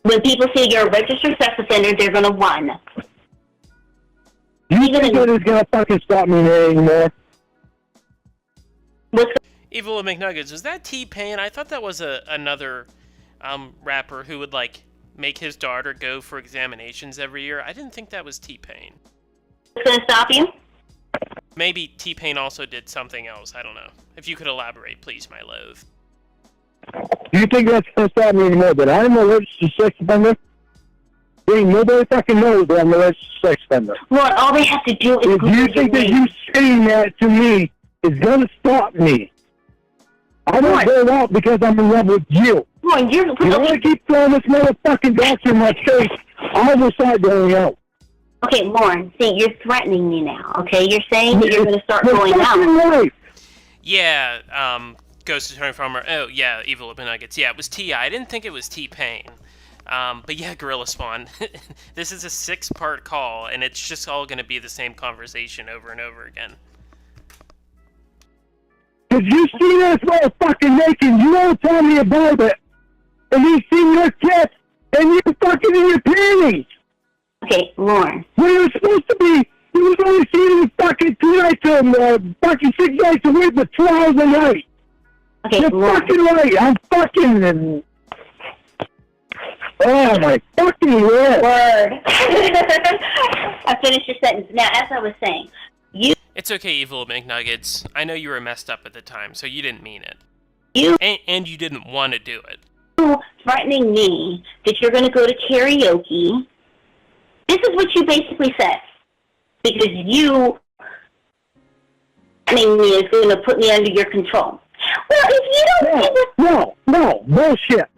When people see you're a registered sex offender, they're going to run. You think that is going to fucking stop me anymore? Evil of McNuggets, was that T-Pain? I thought that was another rapper who would, like, make his daughter go for examinations every year. I didn't think that was T-Pain. What's going to stop you? Maybe T-Pain also did something else. I don't know. If you could elaborate, please, my loathe. You think that's going to stop me anymore? That I'm a registered sex offender? Nobody fucking knows that I'm a registered sex offender. Lord, all they have to do is... If you think that you saying that to me is going to stop me, I don't go out because I'm in love with you. Lord, you want to keep throwing this motherfucking doctor in my face, I will start going out. Okay, Lorne, see, you're threatening me now, okay? You're saying that you're going to start going out. Life. Yeah, Ghost Attorney Farmer. Oh, yeah, Evil of Nuggets. Yeah, it was T.I. I didn't think it was T-Pain. But yeah, Gorilla Spawn. This is a 6-part call, and it's just all going to be the same conversation over and over again. Did you see this motherfucking naked? You don't tell me about it. And you see your tits, and you fucking in your panties. Okay, Lorne. When it was supposed to be, you was only seeing it fucking 2 nights fucking 6 nights a week, but 2 hours a night. Okay, You're Lorne. fucking right. I'm fucking... Oh my fucking word. I finished your sentence. Now, as I was saying, It's okay, Evil McNuggets. I know you were messed up at the time, so you didn't mean it. And you didn't want to do it. You threatening me that you're going to go to karaoke. This is what you basically said. Because you threatening me is going to put me under your control. Well, if you don't... No, bullshit.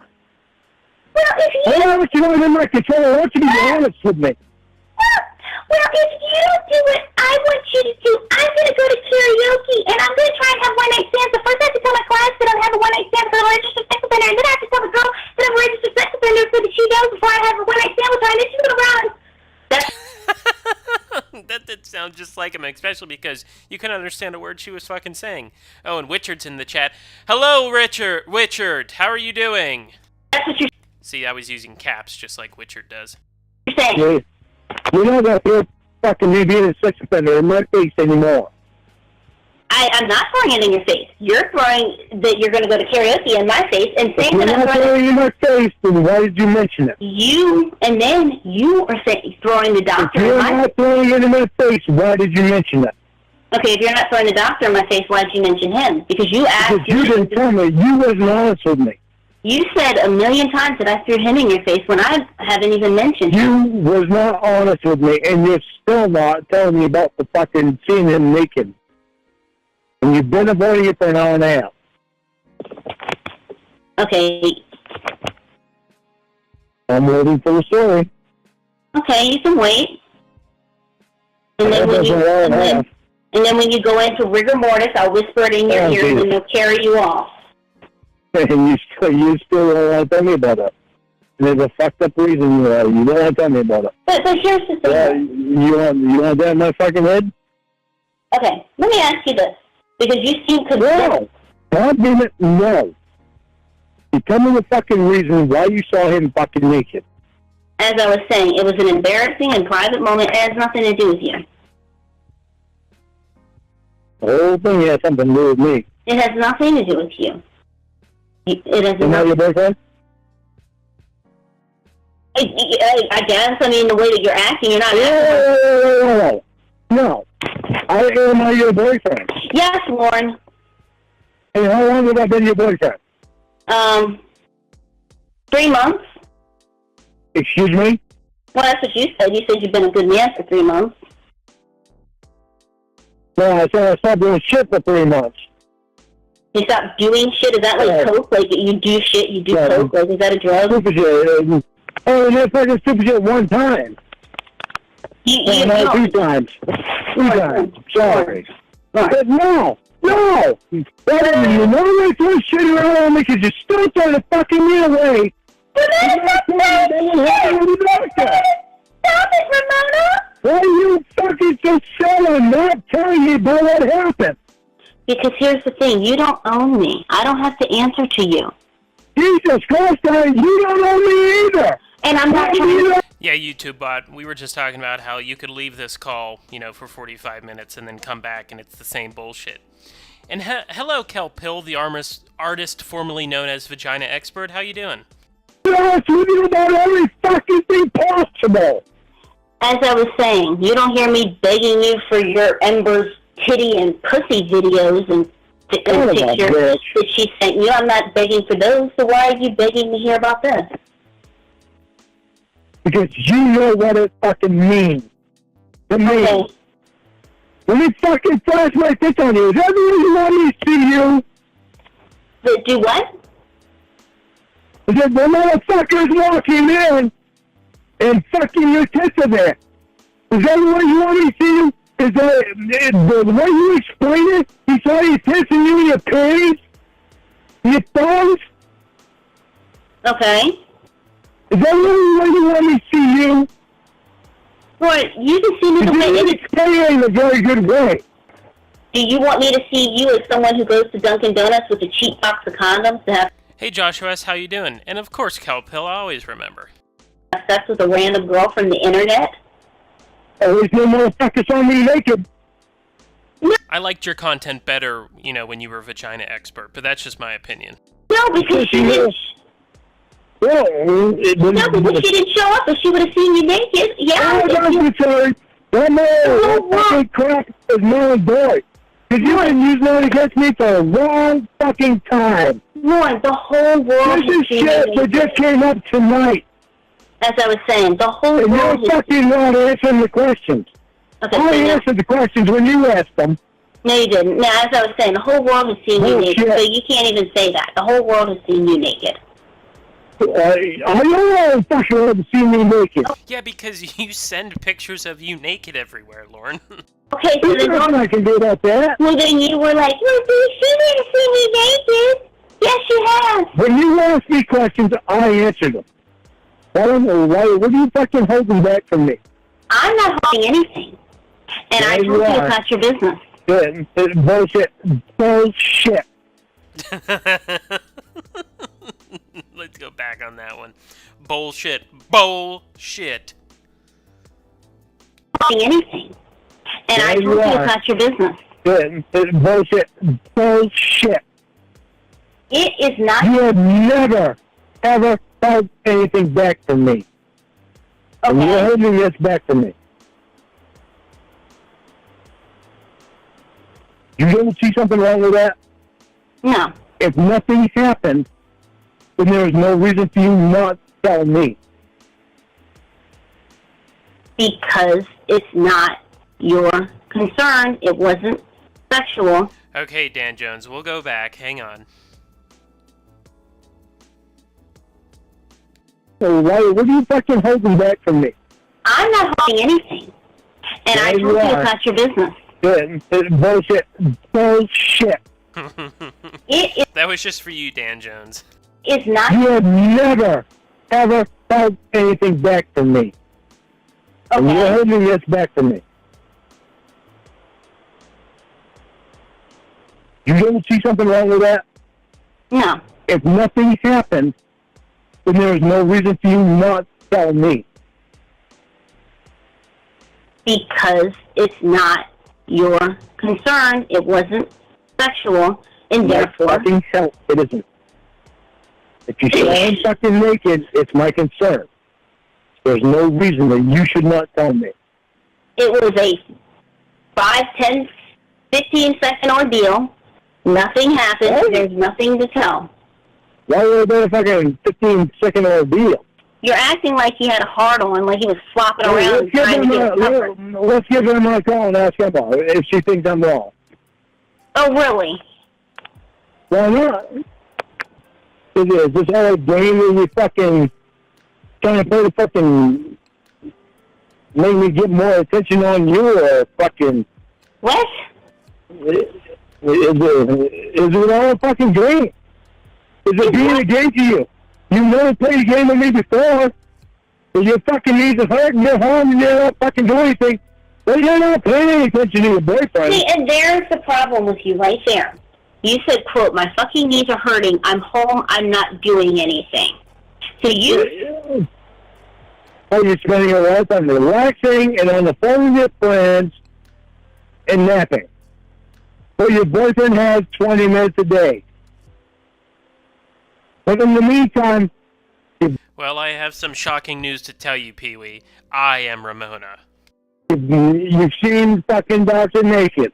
Well, if you... I don't want you going in my control. I want you to be honest with me. Well, if you don't do what I want you to do, I'm going to go to karaoke, and I'm going to try and have one-night stands. So first I have to tell my clients that I'm having a one-night stand for a registered sex offender, and then I have to tell the girl that I'm a registered sex offender so that she knows before I have a one-night stand with her, and then she's going to run. That did sound just like him, especially because you couldn't understand a word she was fucking saying. Oh, and Richard's in the chat. Hello, Richard. How are you doing? That's what you're See, I was using caps just like Richard does. saying. Yeah. You're not going to put fucking me being a sex offender in my face anymore. I'm not throwing it in your face. You're throwing that you're going to go to karaoke in my face and saying that I'm throwing it in my face, then why did you mention it? And then you are throwing the doctor in my face. If you're not throwing it in my face, why did you mention it? Okay, if you're not throwing the doctor in my face, why did you mention him? Because you asked... Because you didn't tell me. You wasn't honest with me. You said a million times that I threw him in your face when I haven't even mentioned him. You was not honest with me, and you're still not telling me about the fucking seeing him naked. And you've been avoiding it for an hour and a half. Okay. I'm waiting for the story. Okay, you can wait. And then when you go into rigor mortis, I'll whisper it in your ear, and then they'll carry you off. And you still don't want to tell me about it. There's a fucked up reason you don't want to tell me about it. But here's the thing. You want that in my fucking head? Okay, let me ask you this. Because you seem to... No. God damn it, no. You tell me the fucking reason why you saw him fucking naked. As I was saying, it was an embarrassing and private moment. It has nothing to do with you. The whole thing has something to do with me. It has nothing to do with you. It has not your boyfriend? I guess. I mean, the way that you're acting, you're not... No. Am I your boyfriend? Yes, Lorne. And how long have I been your boyfriend? 3 months. Excuse me? Well, that's what you said. You said you've been a good man for 3 months. No, I said I stopped doing shit for 3 months. You stopped doing shit? Is that like coke? Like you do shit, you do coke? Like, is that a drug? Stupid shit. Oh, that's fucking stupid shit one time. No, 2 times. 3 times. Sorry. But no. Why didn't you know they threw shit around on me because you're still trying to fucking me away? Stop it, Ramonuh! Why are you fucking so shallow and not telling me about what happened? Because here's the thing, you don't own me. I don't have to answer to you. Jesus Christ, you don't own me either! And I'm not trying to... Yeah, YouTube bot, we were just talking about how you could leave this call, for 45 minutes and then come back and it's the same bullshit. And hello, Kel Pill, the artist formerly known as Vagina Expert. How you doing? Honest with you about every fucking thing possible. As I was saying, you don't hear me begging you for your Ember's titty and pussy videos and pictures that she sent you. I'm not begging for those, so why are you begging to hear about this? Because you know what it fucking means. To me. Okay. Let me fucking flash my dick on you. Is that what you want me to see you? Do what? I said, the motherfucker's walking in and fucking your tits are there. Is that what you want me to see you? Is that the way you explain it? He saw your tits and you in your panties? Your thumbs? Okay. Is that really the way you want me to see you? Well, you can see me the way it is. In a very good way. Do you want me to see you as someone who goes to Dunkin' Donuts with a cheap box of condoms to have Hey Joshua S., how you doing? And of course, Cowpill, I always remember. sex with a random girl from the internet? At least no motherfucker saw me naked. I liked your content better, when you were Vagina Expert, but that's just my opinion. No, because she didn't... No, because she didn't show up, but she would have seen you naked. Yeah. That man, fucking crap is my boy. Because you been using that against me for a long fucking time. Lorne, the whole world This is shit that just came up tonight. As I was saying, the whole and world... you're fucking not answering the questions. Okay, I answered the questions when you asked them. No, you didn't. Now, as I was saying, the whole world has seen you naked, so you can't even say that. The whole world has seen you naked. I don't know if fucking world has seen me naked. Yeah, because you send pictures of you naked everywhere, Lorne. Okay, so there's nothing I can do about that. Well, then you were like, she didn't see me naked. Yes, she has. When you asked me questions, I answered them. I don't know why. What are you fucking holding back from me? I'm not holding anything. And I told you it's not your business. Yeah, bullshit. Bullshit. Let's go back on that one. Bullshit. Bullshit. Holding anything. And I told you it's not your business. It's bullshit. Bullshit. It is not. You have never, ever held anything back from me. And you're Okay. holding this back from me. You don't see something wrong with that? No. If nothing happened, then there is no reason for you not to tell me. Because it's not your concern. It wasn't sexual. Okay, Dan Jones, we'll go back. Hang on. So what are you fucking holding back from me? I'm not holding anything. And I Yeah, told you you are. it's not your business. It's bullshit. Bullshit. It That was just for you, Dan Jones. is not. You have never, ever held anything back from me. And you're Okay. holding this back from me. You don't see something wrong with that? No. If nothing happened, then there is no reason for you not to tell me. Because it's not your concern. It wasn't sexual. And My therefore, fucking hell, it isn't. If you saw him fucking naked, it's my concern. There's no reason that you should not tell me. it was a 5, 10, 15-second ordeal. Nothing happened. What? There's nothing to tell. Why would it be a fucking 15-second ordeal? You're acting like he had a hard on, like he was flopping around Let's give trying to get comfort. let's give him a call and ask him about it if she thinks I'm wrong. Oh, really? Why not? Is this all a game where you fucking trying to play the fucking make me get more attention on you or fucking What? is it all a fucking game? Is it being a game to you? You never played a game with me before. But your fucking knees are hurt and you're home and you're not fucking doing anything. Well, you're not paying any attention to your boyfriend. See, and there's the problem with you right there. You said, quote, my fucking knees are hurting. I'm home. I'm not doing anything. So you... Oh, you're spending a lot of time relaxing and on the phone with your friends and napping. But your boyfriend has 20 minutes a day. But in the meantime, Well, I have some shocking news to tell you, Pee-wee. I am Ramonuh. you've seen fucking Doctor naked.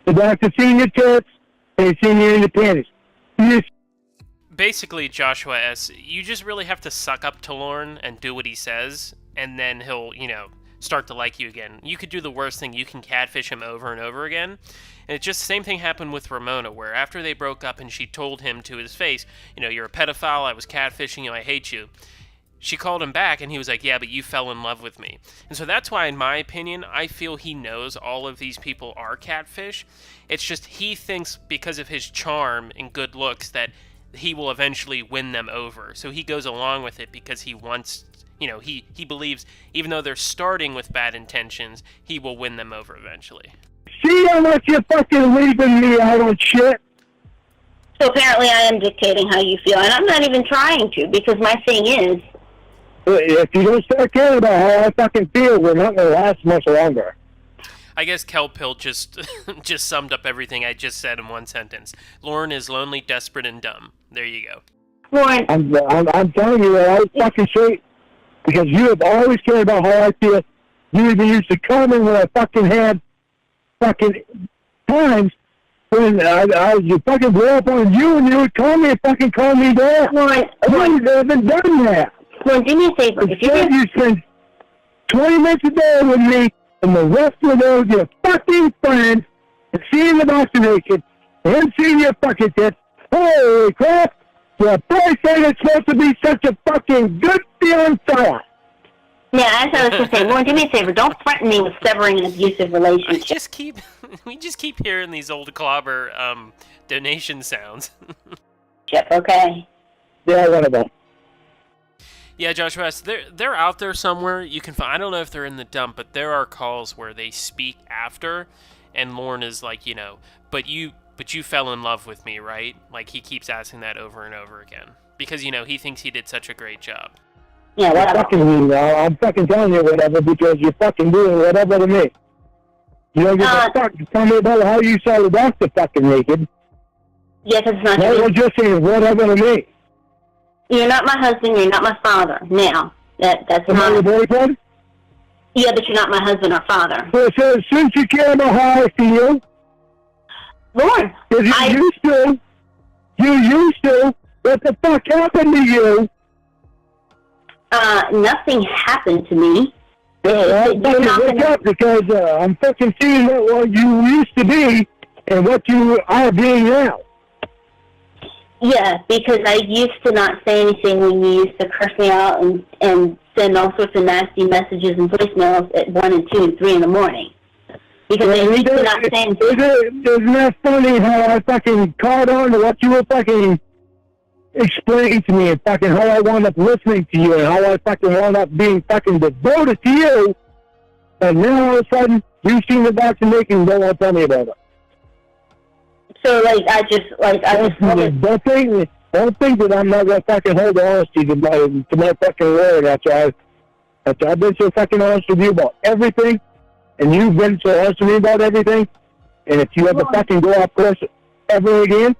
The doctor's seen your tits and he's seen you in your panties. You just Basically, Joshua S., you just really have to suck up to Lorne and do what he says, and then he'll, start to like you again. You could do the worst thing. You can catfish him over and over again. And it's just the same thing happened with Ramonuh, where after they broke up and she told him to his face, you're a pedophile, I was catfishing you, I hate you. She called him back and he was like, yeah, but you fell in love with me. And so that's why, in my opinion, I feel he knows all of these people are catfish. It's just he thinks because of his charm and good looks that he will eventually win them over. So he goes along with it because he wants, he believes even though they're starting with bad intentions, he will win them over eventually. see how much you're fucking leaving me out on shit? So apparently I am dictating how you feel. And I'm not even trying to, because my thing is, If you don't start caring about how I fucking feel, we're not going to last much longer. I guess Kelpill just just summed up everything I just said in one sentence. Lorne is lonely, desperate, and dumb. There you go. Lorne, I'm telling you that I was fucking straight because you have always cared about how I feel. You even used to comment when I fucking had fucking times when I would fucking blow up on you and you would call me and fucking call me back. Lorne, You haven't done that. Lorne, do me a favor. If you're Instead, gonna, you spend 20 minutes a day with me and the rest of those your fucking friends and seeing the vaccination and seeing your fucking tits. Holy crap! Your boyfriend is supposed to be such a fucking good feeling fella. yeah, as I was going to say, Lorne, do me a favor. Don't threaten me with severing an abusive relationship. We just keep hearing these old clobber donation sounds. Okay? Yeah, whatever. Yeah, Joshua S., they're out there somewhere. You can find. I don't know if they're in the dump, but there are calls where they speak after, and Lorne is like, but you fell in love with me, right? Like he keeps asking that over and over again because he thinks he did such a great job. Yeah, whatever. I'm fucking telling you whatever because you're fucking doing whatever to me. You don't give a fuck. Tell me about how you saw the doctor fucking naked. Yeah, because it's not What was just saying, whatever to me. You're not my husband, you're not my father. Now, that's Am I your boyfriend? Yeah, but you're not my husband or father. So since you care about how I feel, Lorne, you used to, what the fuck happened to you? Nothing happened to me. Yeah, wake up, because I'm fucking seeing what you used to be and what you are being now. Yeah, because I used to not say anything when you used to curse me out and send all sorts of nasty messages and voicemails at 1 and 2 and 3 in the morning. Because I used to not say anything. Isn't that funny how I fucking caught on to what you were fucking explaining to me and fucking how I wound up listening to you and how I fucking wound up being fucking devoted to you, and now all of a sudden you've seen the doctor making and don't want to tell me about it. So I just don't think that I'm not gonna fucking hold honesty to my fucking word after I've been so fucking honest with you about everything, and you've been so honest with me about everything, and if you ever fucking go off course ever again,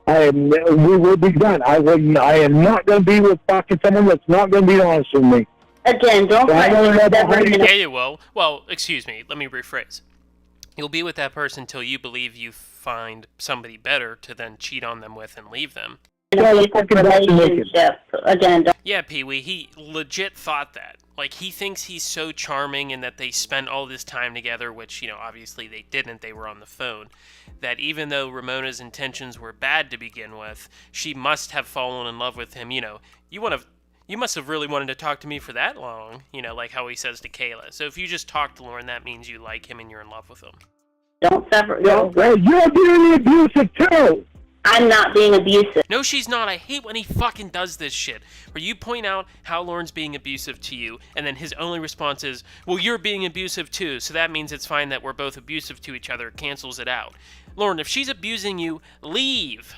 we will be done. I am not gonna be with fucking someone that's not gonna be honest with me. Again, don't Yeah, you will. Well, excuse me, let me rephrase. You'll be with that person until you believe you find somebody better to then cheat on them with and leave them. Relationship. Again, yeah, Pee-wee, he legit thought that. Like, he thinks he's so charming and that they spent all this time together, which, you know, obviously they didn't, they were on the phone, that even though Ramona's intentions were bad to begin with, she must have fallen in love with him. You know, you must have really wanted to talk to me for that long, you know, like how he says to Kayla. So if you just talk to Lorne, that means you like him and you're in love with him. Don't suffer. Well, you're being abusive too. I'm not being abusive. No, she's not. I hate when he fucking does this shit. Where you point out how Lorne's being abusive to you, and then his only response is, well, you're being abusive too, so that means it's fine that we're both abusive to each other. It cancels it out. Lorne, if she's abusing you, leave.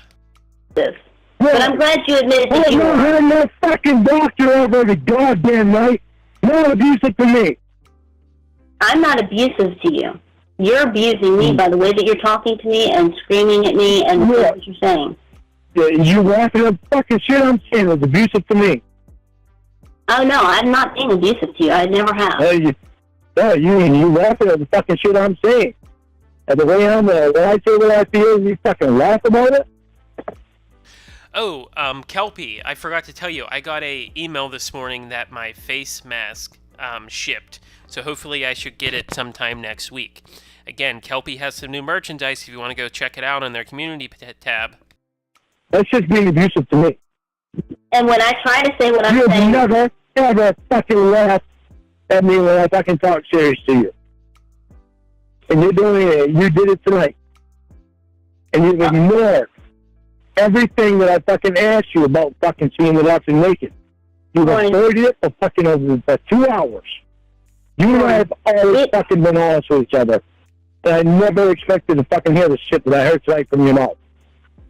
But I'm glad you admitted that you were. I had no fucking doctor over the goddamn night. No abusive to me. I'm not abusive to you. You're abusing me by the way that you're talking to me and screaming at me and what you're saying. You laughing at the fucking shit I'm saying is abusive to me. Oh, no, I'm not being abusive to you. I never have. You laughing at the fucking shit I'm saying. And the way when I say what I feel, you fucking laugh about it? Oh, Kelpie, I forgot to tell you, I got a email this morning that my face mask shipped. So hopefully I should get it sometime next week. Again, Kelpie has some new merchandise if you want to go check it out on their community tab. That's just being abusive to me. And when I try to say what I'm saying... You never, ever fucking laugh at me when I fucking talk serious to you. And you're doing it. You did it tonight. And you ignored everything that I fucking asked you about fucking seeing the doctor naked. You avoided it for fucking over 2 hours. You and I have always fucking been honest with each other. And I never expected to fucking hear the shit that I heard tonight from your mouth.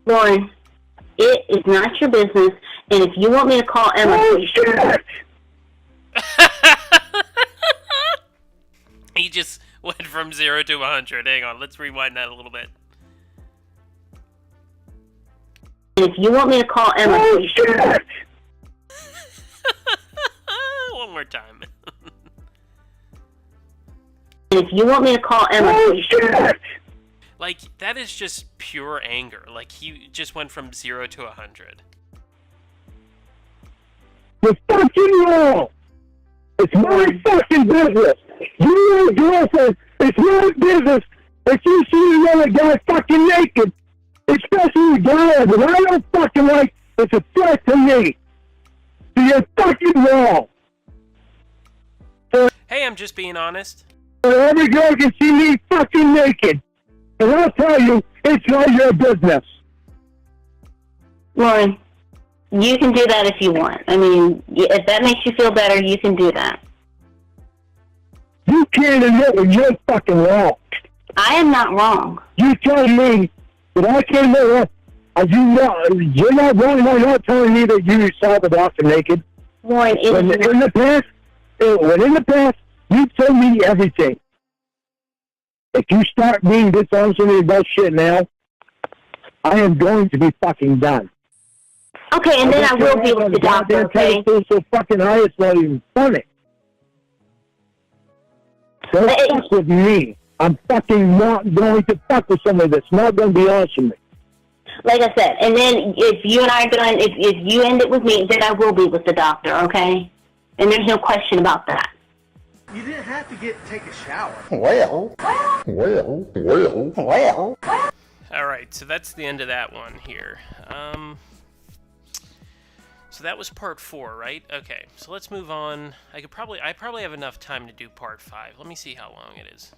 Lorne, it is not your business, and if you want me to call Emma... Oh, shit! He just went from 0 to 100. Hang on, let's rewind that a little bit. And if you want me to call Emma... Oh, shit! One more time. And if you want me to call Emma... Oh, shit! Like, that is just pure anger. Like, he just went from 0 to 100. You're fucking wrong! It's my fucking business! You and girlfriend, it's my business if you see another guy fucking naked, especially a guy that I don't fucking like, it's a threat to me. So you're fucking wrong. Hey, I'm just being honest. Every girl can see me fucking naked. And I'll tell you, it's not your business. Lorne, you can do that if you want. I mean, if that makes you feel better, you can do that. You can't admit when you're fucking wrong. I am not wrong. You tell me that I can't admit you're not wrong by not telling me that you saw the doctor naked. Lorne, in the past, you told me everything. if you start being dishonest with me about shit now, I am going to be fucking done. Okay, and then I will be with the doctor, okay? So fucking high, it's not even funny. Don't fuck with me. I'm fucking not going to fuck with somebody that's not going to be honest with me. Like I said, and then if you and I are done, if you end it with me, then I will be with the doctor, okay? And there's no question about that. You didn't have to take a shower. Well. All right, so that's the end of that one here. So that was part 4, right? Okay, so let's move on. I probably have enough time to do part 5. Let me see how long it is.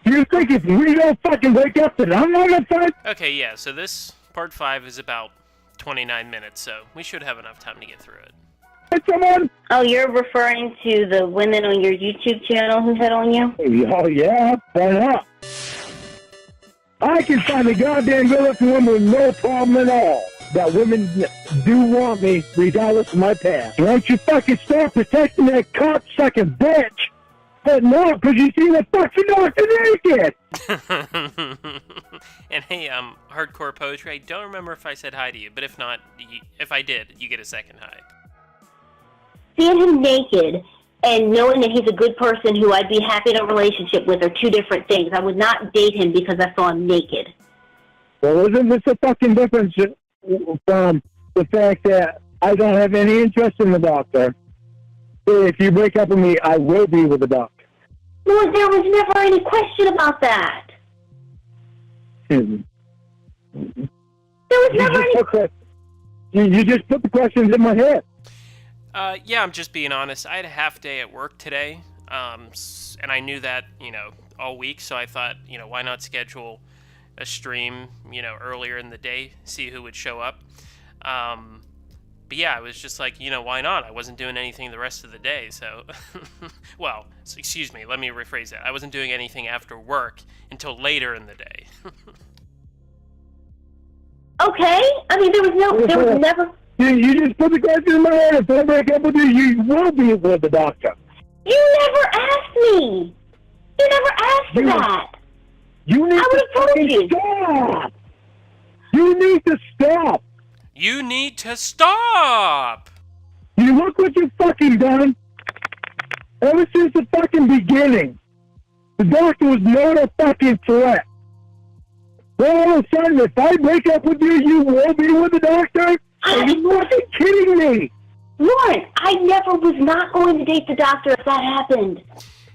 You think if we don't fucking wake up that I'm on the phone? Okay, yeah, so this part 5 is about 29 minutes, so we should have enough time to get through it. Someone? Oh, you're referring to the women on your YouTube channel who hit on you? Oh, yeah? Why not? I can find a goddamn good-looking woman with no problem at all. That women do want me, regardless of my past. Why don't you fucking start protecting that cocksucking bitch? But no, because you see the fucking North naked! And hey, Hardcore Poetry, I don't remember if I said hi to you, but if not, if I did, you get a second hi. Seeing him naked and knowing that he's a good person who I'd be happy in a relationship with are two different things. I would not date him because I saw him naked. Well, isn't this a fucking difference from the fact that I don't have any interest in the doctor? If you break up with me, I will be with the doctor. Well, there was never any question about that. There was never any... You just put the questions in my head. Yeah, I'm just being honest. I had a half day at work today, and I knew that, all week, so I thought, why not schedule a stream, earlier in the day, see who would show up. But yeah, I was just like, why not? I wasn't doing anything the rest of the day, so... Well, excuse me, let me rephrase that. I wasn't doing anything after work until later in the day. Okay, I mean, there was never... You just put the question in my head. If I break up with you, you will be with the doctor. You never asked me. You never asked that. You need to fucking stop. You need to stop. You need to stop! You look what you've fucking done. Ever since the fucking beginning, the doctor was not a fucking threat. Well, all of a sudden, if I break up with you, you will be with the doctor? Are you fucking kidding me? Lorne, I never was not going to date the doctor if that happened.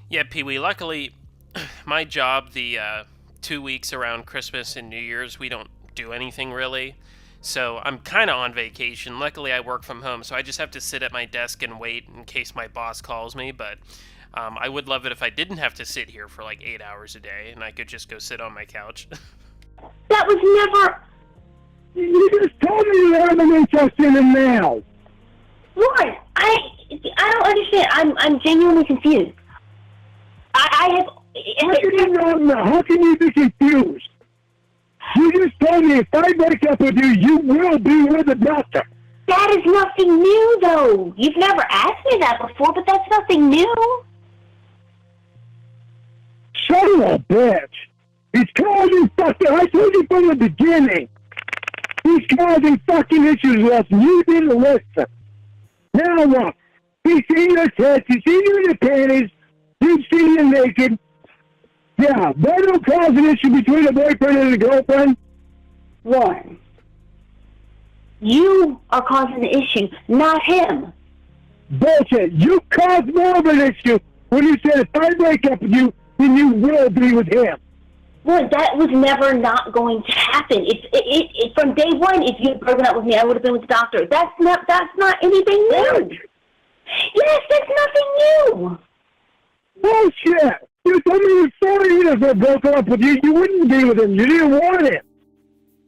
Yeah, Pee-wee, luckily, my job, the 2 weeks around Christmas and New Year's, we don't do anything really. So I'm kind of on vacation. Luckily, I work from home, so I just have to sit at my desk and wait in case my boss calls me. But I would love it if I didn't have to sit here for like 8 hours a day, and I could just go sit on my couch. That was never... You just told me you have an interest in him now. Lorne, I don't understand. I'm genuinely confused. I have... How can you be confused? You just told me if I break up with you, you will be with the doctor. That is nothing new, though. You've never asked me that before, but that's nothing new. Son of a bitch. He's causing fucking... I told you from the beginning. He's causing fucking issues with us, and you didn't listen. Now what? He's seen your tits, he's seen you in your panties, you've seen you naked. Yeah, that don't cause an issue between a boyfriend and a girlfriend. Lorne, you are causing the issue, not him. Bullshit. You caused more of an issue when you said if I break up with you, then you will be with him. Well, that was never not going to happen. It from day one, if you had broken up with me, I would have been with the doctor. That's not anything new. Yes, that's nothing new. Bullshit. You told me before if I broke up with you, you wouldn't be with him. You didn't want him.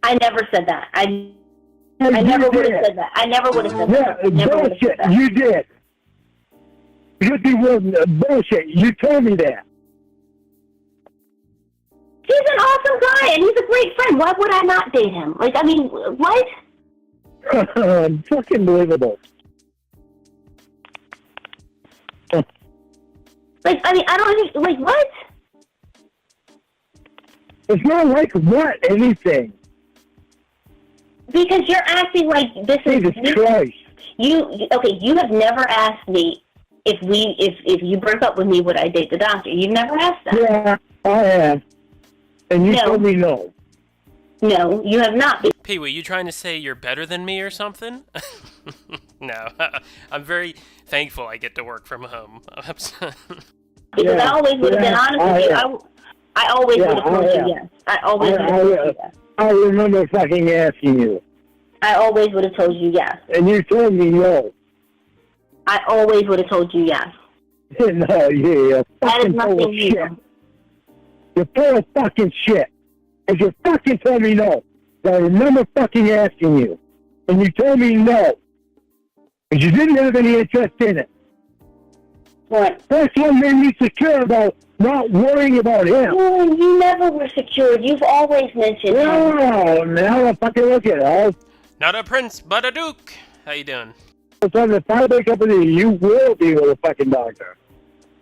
I never said that. I never would have said that. I never would have said that. Yeah, bullshit. You did. Because you wasn't bullshit. You told me that. an awesome guy, and he's a great friend. Why would I not date him? Like, I mean, what? Fucking believable. Like, I mean, I don't like what? It's not like what anything. Because you're acting like this is Jesus Christ. You have never asked me if you broke up with me, would I date the doctor? You've never asked that. Yeah, I have. And you told me no. No, you have not. Pee Wee, you trying to say you're better than me or something? No, I'm very thankful I get to work from home. Because I always would have been honest with you. I always would have told you yes. I always would have told you yes. I remember fucking asking you. I always would have told you yes. And you told me no. I always would have told you yes. No, you're That is fucking full of nothing shit. new. You're full of fucking shit. And you fucking told me no. I remember fucking asking you. And you told me no. And you didn't have any interest in it. What? That's what made me secure about not worrying about him. No, you never were secured. You've always mentioned him. No, now I fucking look at it. Not a prince, but a duke. How you doing? If I break up with you will be with a fucking doctor.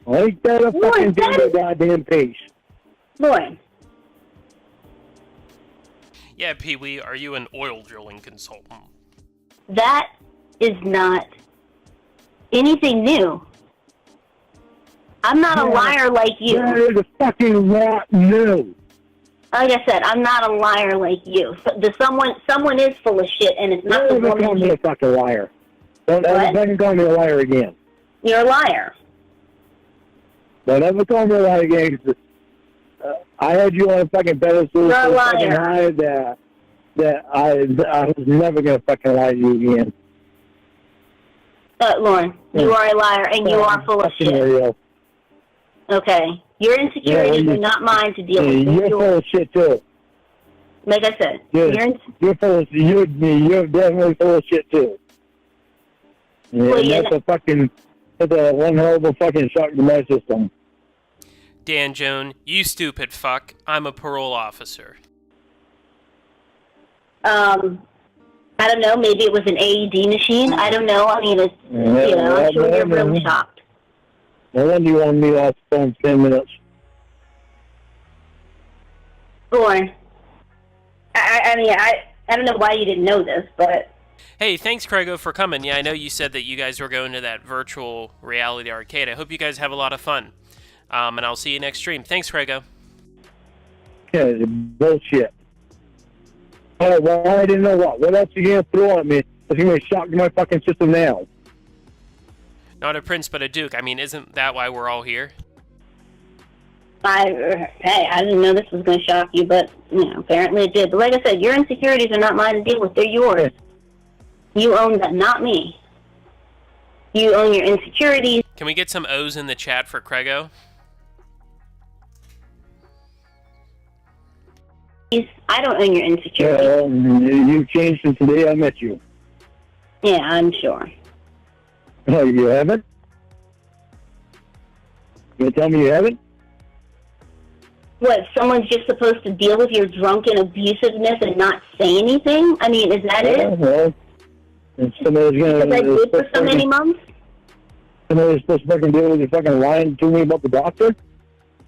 Ain't that a fucking thing with a goddamn face? Lorne. Yeah, Pee Wee, are you an oil drilling consultant? That is not anything new. I'm not a liar like you. That is a fucking lot new. Like I said, I'm not a liar like you. Someone is full of shit, and it's not the Don't ever woman. call me a fucking liar. Don't ever fucking call me a liar again. You're a liar. Don't ever call me a liar again. 'Cause, I had you on a fucking pedestal You're a so fucking liar. high that I was never gonna fucking lie to you again. Lorne, you are a liar, and you are full of Fucking shit. real. Okay? Your insecurities are not mine to deal with. You're full of shit too. Like I said, You're definitely full of shit too. Yeah, Well, yeah, that's a one hell of a fucking shock to my system. Dan Joan, you stupid fuck. I'm a parole officer. I don't know. Maybe it was an AED machine. I don't know. I mean, I'm sure you're really shocked. No wonder you want me off the phone 10 minutes. Lorne, I don't know why you didn't know this, but... Hey, thanks, Craigo, for coming. Yeah, I know you said that you guys were going to that virtual reality arcade. I hope you guys have a lot of fun. And I'll see you next stream. Thanks, Craigo. Yeah, bullshit. Oh, well, I didn't know what. What else are you going to throw at me? It's going to be a shock to my fucking system now. Not a prince, but a duke. I mean, isn't that why we're all here? Hey, I didn't know this was going to shock you, but, apparently it did. But like I said, your insecurities are not mine to deal with. They're yours. You own them, not me. You own your insecurities. Can we get some O's in the chat for Craigo? I don't own your insecurities. You've changed since the day I met you. Yeah, I'm sure. Oh, you haven't? You gonna tell me you haven't? What, someone's just supposed to deal with your drunken abusiveness and not say anything? I mean, is that it? Well, and somebody's gonna... Because I did for so many months? Somebody's supposed to fucking deal with you fucking lying to me about the doctor?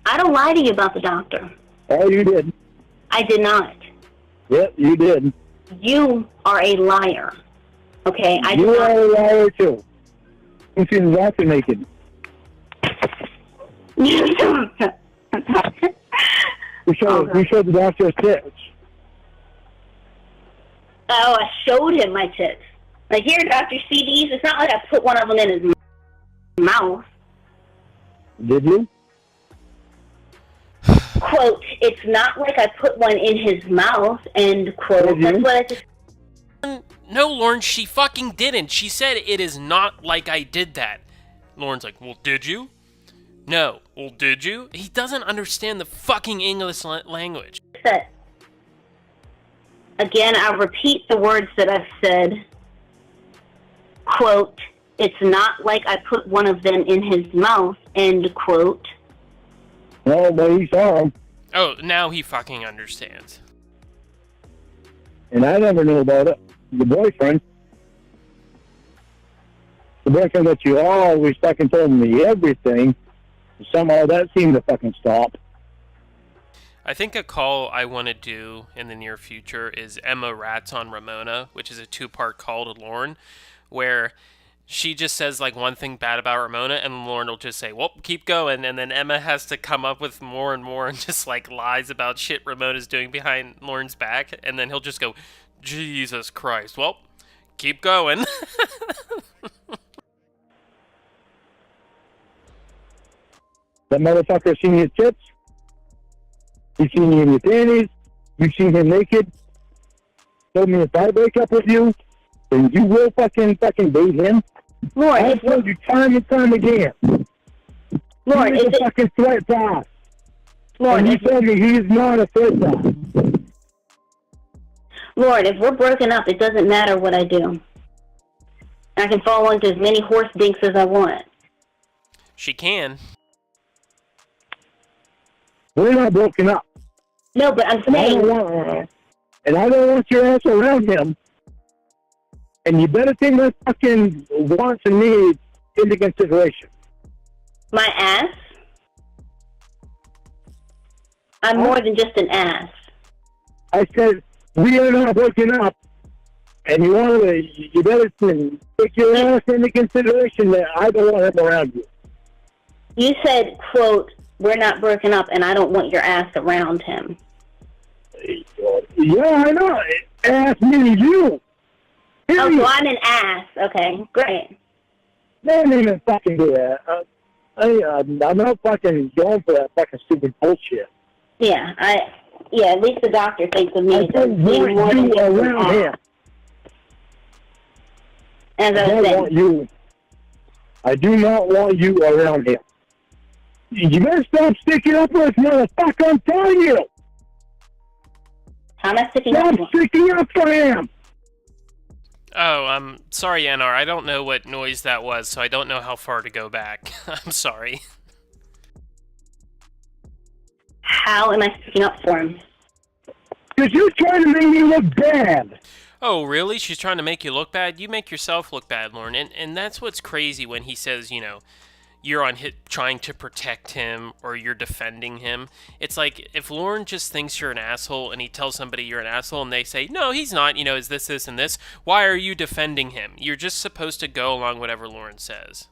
I don't lie to you about the doctor. Oh, you did. I did not. Yep, you did. You are a liar. Okay? You are a liar, too. You see the doctor naked. You showed the doctor his tits. Oh, I showed him my tits. Like, here, Dr. CDs. It's not like I put one of them in his mouth. Did you? Quote, it's not like I put one in his mouth, end quote. That's what I just... No, Lorne, she fucking didn't. She said it is not like I did that. Lorne's like, well, did you? No. Well, did you? He doesn't understand the fucking English language. Again, I'll repeat the words that I've said. Quote, it's not like I put one of them in his mouth, end quote. No, but he saw him. Oh, now he fucking understands. And I never knew about it. The boyfriend that you always fucking told me everything, somehow that seemed to fucking stop. I think a call I want to do in the near future is Emma Rats on Ramonuh, which is a 2-part call to Lorne, where she just says like one thing bad about Ramonuh, and Lorne will just say, well, keep going, and then Emma has to come up with more and more and just like lies about shit Ramonuh's doing behind Lorne's back, and then he'll just go, Jesus Christ, well, keep going. That motherfucker seen your tits. He's seen you in your panties. You've seen him naked. Told me if I break up with you, then you will fucking date him. Lorne, I've told you time and time again. Lorne, He's is a it... fucking threat boss. Lorne, And you told me he's not a threat boss. Lorne, if we're broken up, it doesn't matter what I do. I can fall into as many horse dinks as I want. She can. We're not broken up. No, but I'm And I saying... don't want your ass around him. And you better take my fucking wants and needs into consideration. My ass? I'm more than just an ass. I said, we are not broken up. And you better take your ass into consideration that I don't want him around you. You said, quote, we're not broken up and I don't want your ass around him. Yeah, I know. Ass meaning you. Oh, so I'm an ass. Okay, great. They didn't even fucking do that. I'm not fucking going for that fucking stupid bullshit. Yeah, at least the doctor thinks of me I as don't being more want than you just an around ass. him. As I I was don't want saying. you. I do not want you around him. You better stop sticking up for us, motherfucker, I'm telling you. How am I sticking up Stop for? sticking up for him. Oh, I'm sorry, NR. I don't know what noise that was, so I don't know how far to go back. I'm sorry. How am I sticking up for him? Because you're trying to make me look bad. Oh, really? She's trying to make you look bad? You make yourself look bad, Lorne. And that's what's crazy when he says, you're on hit trying to protect him or you're defending him. It's like if Lorne just thinks you're an asshole and he tells somebody you're an asshole and they say, no, he's not, is this, and this, why are you defending him? You're just supposed to go along whatever Lorne says.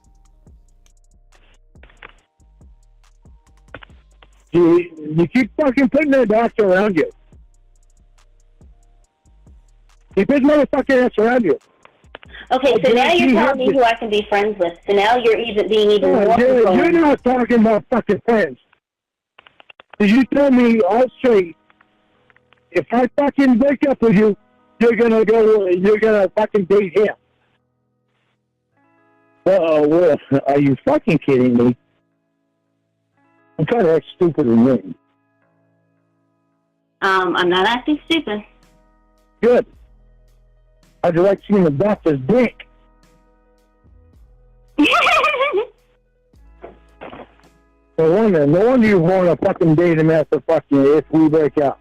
You keep fucking putting that doctor around you. Keep his motherfucking ass around you. Okay, so now you're telling me who I can be friends with. So now you're being even more controlling. You're not talking about fucking friends. You tell me all straight, if I fucking break up with you, you're gonna fucking date him. Well, are you fucking kidding me? I'm trying to act stupid and mean. I'm not acting stupid. Good. How'd you like seeing the doctor's dick? No wonder you want to fucking date him after fucking if we break up.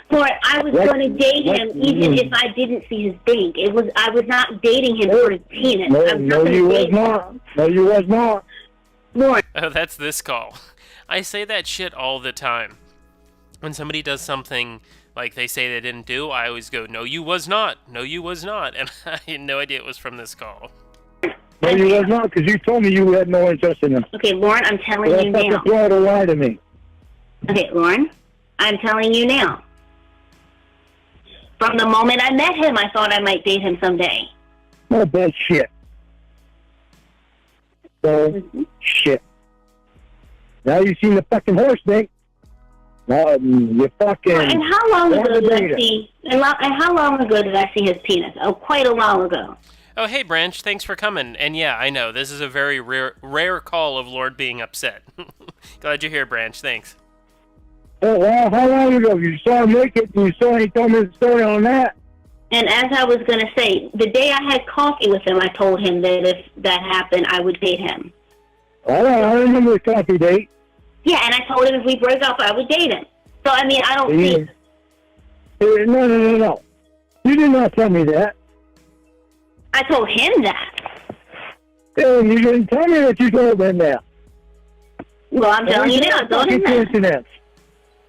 Lord, I was going to date him even if I didn't see his dink. I was not dating him for his penis. No, you was not. No, you was not. Lord. Oh, that's this call. I say that shit all the time. When somebody does something like they say they didn't do, I always go, no, you was not. No, you was not. And I had no idea it was from this call. No, you was not, because you told me you had no interest in him. Okay, Lorne, I'm telling you now. That's a to lie to me. Okay, Lorne, I'm telling you now. From the moment I met him, I thought I might date him someday. No bullshit. Shit. Now you seen the fucking horse thing. Now you fucking. And how long ago did I see? And how long ago did I see his penis? Oh, quite a while ago. Oh, hey, Branch, thanks for coming. And yeah, I know, this is a very rare call of Lord being upset. Glad you're here, Branch, thanks. Oh, well, how long ago? You saw him naked, and he told me the story on that. And as I was going to say, the day I had coffee with him, I told him that if that happened, I would date him. I remember the coffee date. Yeah, and I told him if we break up, I would date him. So, I mean, I don't see... No. You did not tell me that. I told him that. And you didn't tell me that you told him that. Well, I'm telling you now, I told him that.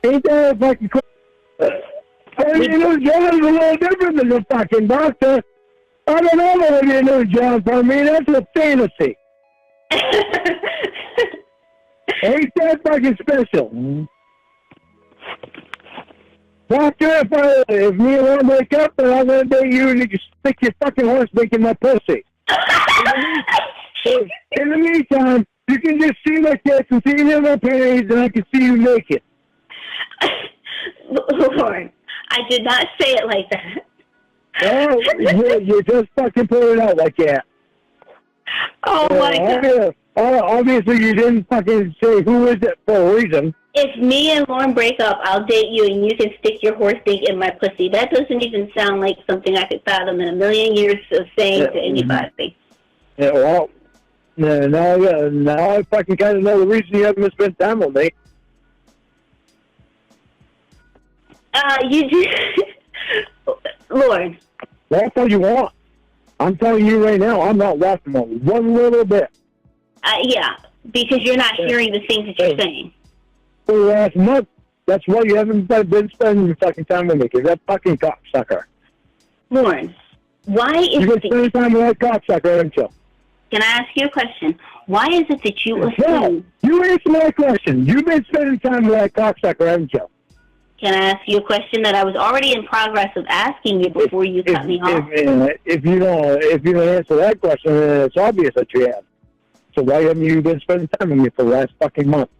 Ain't that a fucking... John's a little different than the fucking doctor. I don't know what you know, John, for me. That's a fantasy. Ain't that fucking special? Doctor, if me and Lorne break up, then I'm going to date you and you can stick your fucking horse dick in my pussy. In the meantime, you can just see my tits and see me in my panties and I can see you naked. Lorne, I did not say it like that. Oh, you just fucking put it out like that. Oh, my God. Obviously, you didn't fucking say who is it for a reason. If me and Lorne break up, I'll date you and you can stick your horse dick in my pussy. That doesn't even sound like something I could fathom in a million years of saying to anybody. Yeah, well, now I fucking kind of know the reason you haven't spent time with me. You do... Lorne. That's all you want. I'm telling you right now, I'm not laughing one little bit. Yeah, because you're not hearing the things that you're saying. For the last month, that's why you haven't been spending your fucking time with me, because that fucking cocksucker. Lorne, why is You've been spending time with that cocksucker, haven't you? Can I ask you a question? Why is it that you assume... No, you answer my question. You've been spending time with that cocksucker, haven't you? Can I ask you a question that I was already in progress of asking you before you cut me off? If you don't answer that question, then it's obvious that you have. So why haven't you been spending time with me for the last fucking month?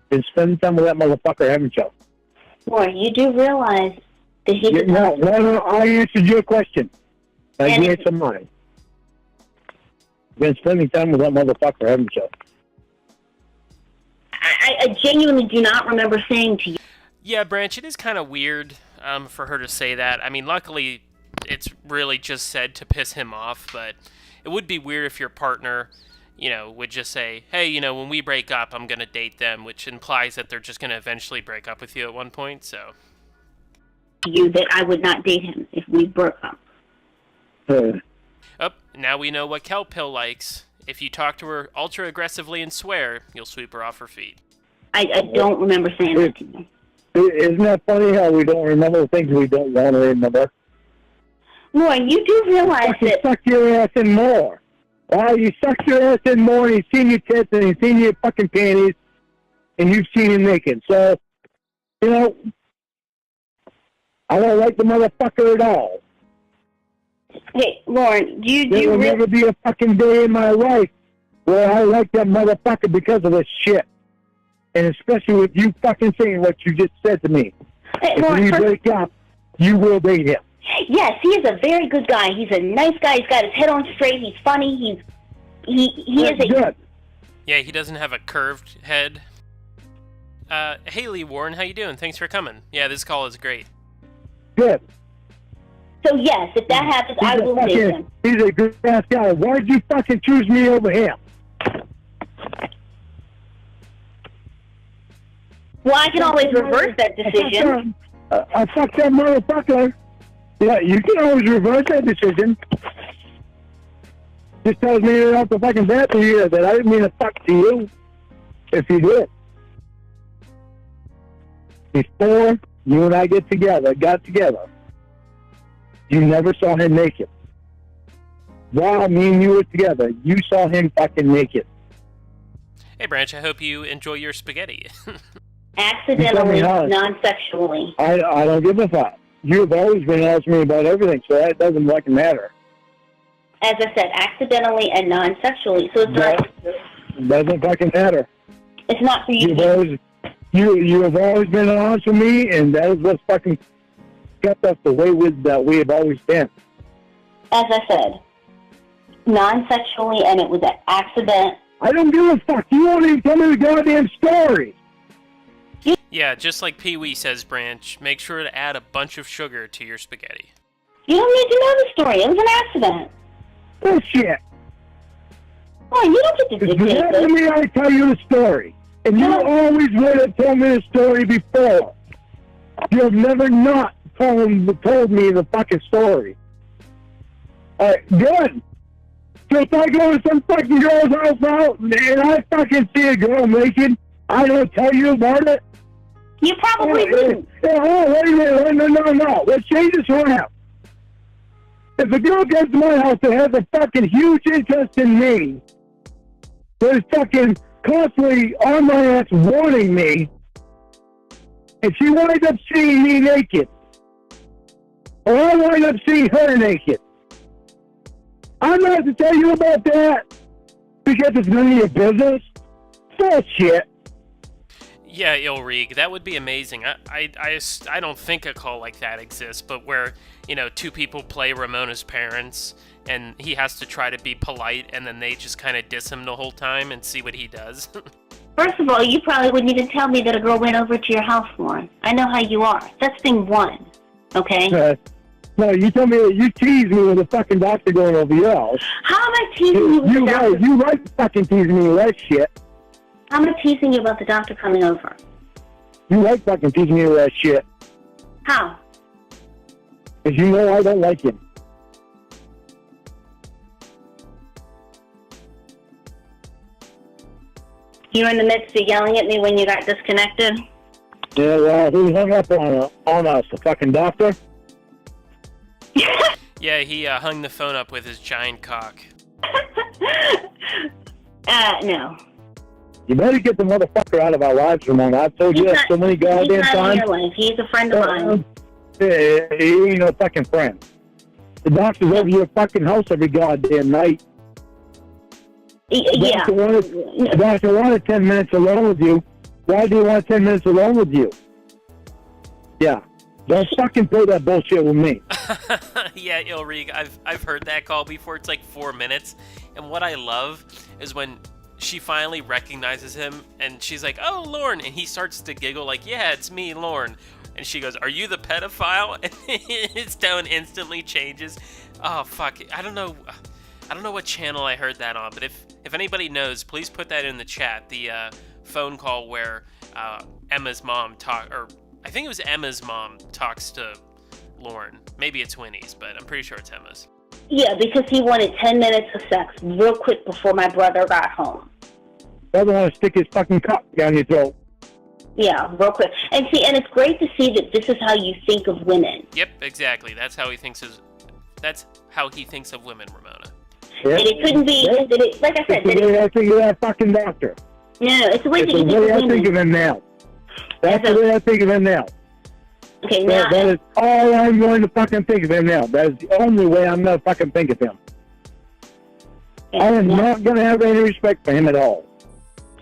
Been spending time with that motherfucker, haven't you? Boy, you do realize that he... No, I answered your question. I answered mine. Been spending time with that motherfucker, haven't you? I genuinely do not remember saying to you. Yeah, Branch, it is kind of weird for her to say that. I mean, luckily, it's really just said to piss him off, but it would be weird if your partner, would just say, hey, when we break up, I'm going to date them, which implies that they're just going to eventually break up with you at one point, so. You that I would not date him if we broke up. Now we know what Kelp Pill likes. If you talk to her ultra-aggressively and swear, you'll sweep her off her feet. I don't remember saying that to you. Isn't that funny how we don't remember the things we don't want to remember? Lorne, you do realize that... suck your ass in more. You sucked your ass in more, and you've seen your tits, and you've seen your fucking panties, and you've seen him naked. So, I don't like the motherfucker at all. Hey, Lorne, there will never be a fucking day in my life where I like that motherfucker because of this shit. And especially with you fucking saying what you just said to me. Hey, if we break up, you will date him. Yes, he is a very good guy. He's a nice guy. He's got his head on straight. He's funny. He is a... Good. Yeah, he doesn't have a curved head. Hey, Lee Warren, how you doing? Thanks for coming. Yeah, this call is great. Good. So, yes, if that happens, I will date him. He's a good-ass guy. Why'd you fucking choose me over him? Well, I can always reverse that decision. I fucked that motherfucker. Yeah, you can always reverse that decision. Just tells me right off the fucking bat to you that I didn't mean to fuck to you. If you did. Before you and I got together, you never saw him naked. While me and you were together, you saw him fucking naked. Hey, Branch, I hope you enjoy your spaghetti. Accidentally, non-sexually. I don't give a fuck. You've always been asking me about everything, so that doesn't fucking matter. As I said, accidentally and non-sexually, so it's not... Doesn't fucking matter. It's not for you. You have always been honest with me, and that is what's fucking kept us the way that we have always been. As I said, non-sexually, and it was an accident. I don't give a fuck. You won't even tell me the goddamn story. Yeah, just like Pee-wee says, Branch, make sure to add a bunch of sugar to your spaghetti. You don't need to know the story. It was an accident. Bullshit. Oh, you don't get to dictate this. Let me tell you the story. And you always would have told me the story before. You've never not told me the fucking story. Alright, good. So if I go to some fucking girl's house out and I fucking see a girl naked, I don't tell you about it? You probably wouldn't. Oh, wait a minute. No. Let's change this around. If a girl comes to my house and has a fucking huge interest in me, that is fucking constantly on my ass warning me, and she winds up seeing me naked, or I wind up seeing her naked, I'm not to tell you about that because it's none of your business. Bullshit. Yeah, Ilrig, that would be amazing. I don't think a call like that exists, but where, two people play Ramonuh's parents, and he has to try to be polite, and then they just kind of diss him the whole time and see what he does. First of all, you probably wouldn't even tell me that a girl went over to your house, Lorne. I know how you are. That's thing one, okay? No, you tell me that you tease me with a fucking doctor going over your house. How am I teasing you with the doctor? You like fucking teasing me with that shit. How am I teasing you about the doctor coming over? You like fucking teasing me with that shit. How? Because you know I don't like him. You were in the midst of yelling at me when you got disconnected? Yeah, well, he hung up on us, the fucking doctor. Yeah, he hung the phone up with his giant cock. No. You better get the motherfucker out of our lives, Ramonuh. I've told you that so many goddamn times. He's not in your life. He's a friend of mine. He ain't no fucking friend. The doctor's over your fucking house every goddamn night. Yeah. The doctor wanted 10 minutes alone with you. Why do you want 10 minutes alone with you? Yeah. Don't fucking play that bullshit with me. Yeah, Ilrig, I've heard that call before. It's like 4 minutes. And what I love is when she finally recognizes him and she's like, "Oh, Lorne," and he starts to giggle like, "Yeah, it's me, Lorne." And she goes, "Are you the pedophile?" And his tone instantly changes. Oh, fuck. I don't know what channel I heard that on, but if anybody knows, please put that in the chat. The phone call where Emma's mom I think it was Emma's mom talks to Lorne. Maybe it's Winnie's, but I'm pretty sure it's Emma's. Yeah, because he wanted 10 minutes of sex real quick before my brother got home. Brother want to stick his fucking cock down your throat. Yeah, real quick. And it's great to see that this is how you think of women. Yep, exactly. That's how he thinks of women, Ramonuh. Yeah. And it couldn't be, like I said, it's the way I think of that fucking doctor. No, it's the way that you think of women. I think of him now. That's the way I think of him now. Okay, now... That is all I'm going to fucking think of him now. That is the only way I'm going to fucking think of him. I am not going to have any respect for him at all.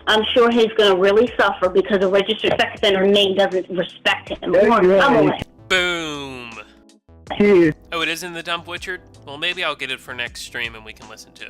I'm sure he's going to really suffer because a registered sex offender name doesn't respect him. Boom. Jeez. Oh, it is in the dump, Richard? Well, maybe I'll get it for next stream and we can listen to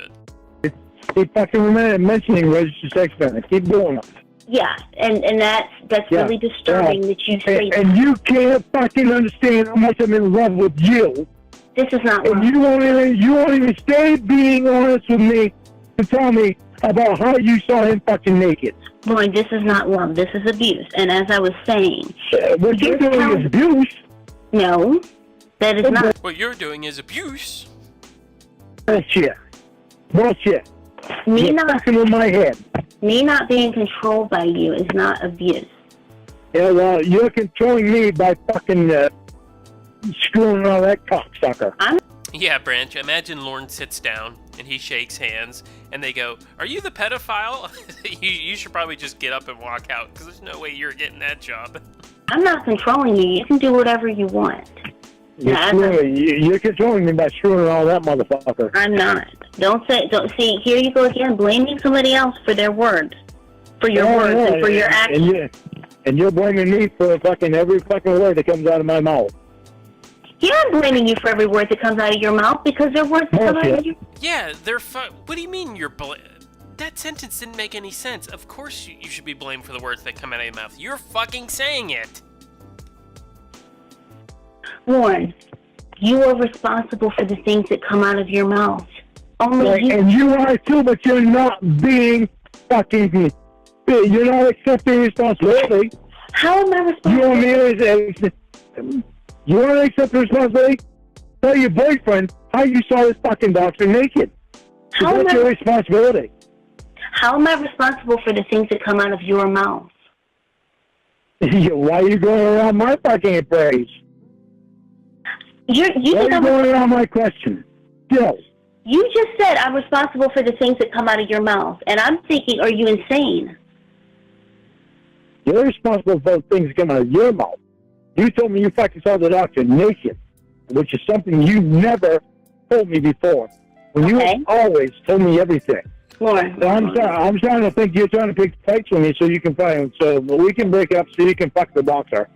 it. Keep fucking mentioning registered sex offender. Keep doing it. Yeah, and that's really disturbing that you say that. And you can't fucking understand how much I'm in love with you. This is not and wrong. You won't even stay being honest with me to tell me about how you saw him fucking naked. Lorne, this is not love. This is abuse. And as I was saying... what you're doing is abuse. No, that is not... What you're doing is abuse. Bullshit. Me you're not fucking with my head. Me not being controlled by you is not abuse. Yeah, well, you're controlling me by fucking screwing all that cocksucker. Yeah, Branch, imagine Lorne sits down and he shakes hands and they go, "Are you the pedophile?" you should probably just get up and walk out because there's no way you're getting that job. I'm not controlling you. You can do whatever you want. You're controlling me by screwing all that motherfucker. I'm not. Don't see. Here you go again, blaming somebody else for their words, for your words and for your actions. And you're blaming me for fucking every fucking word that comes out of my mouth. Yeah, I'm blaming you for every word that comes out of your mouth because they're words that come out of your... Yeah, what do you mean you're that sentence didn't make any sense. Of course you should be blamed for the words that come out of your mouth. You're fucking saying it. Lorne, you are responsible for the things that come out of your mouth. Only you. And you are too, but you're not being fucking You're not accepting responsibility. How am I responsible? You want to accept the responsibility? Tell your boyfriend how you saw this fucking boxer naked. That's your responsibility. How am I responsible for the things that come out of your mouth? Why are you going around my fucking praise? Why are you going around my question? Still. You just said I'm responsible for the things that come out of your mouth. And I'm thinking, are you insane? You're responsible for the things that come out of your mouth. You told me you fucking saw the doctor naked, which is something you never told me before. When you always told me everything. Lorne. I'm trying to think you're trying to pick fights with me so you can fight, so we can break up so you can fuck the boxer.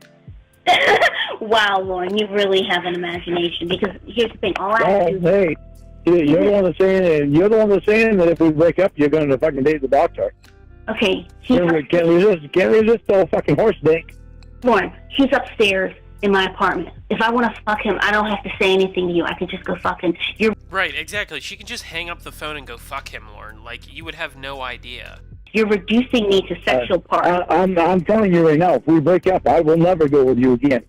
Wow, Lorne, you really have an imagination. Because here's the thing, all I have to do. Hey, you're the one that's saying. You're the one that's saying that if we break up, you're going to fucking date the boxer. Okay. Can't resist the fucking horse dick. Lorne, he's upstairs in my apartment. If I want to fuck him, I don't have to say anything to you. I can just go fuck him. You're right, exactly. She can just hang up the phone and go fuck him, Lorne. Like, you would have no idea. You're reducing me to sexual parts. I'm telling you right now, if we break up, I will never go with you again.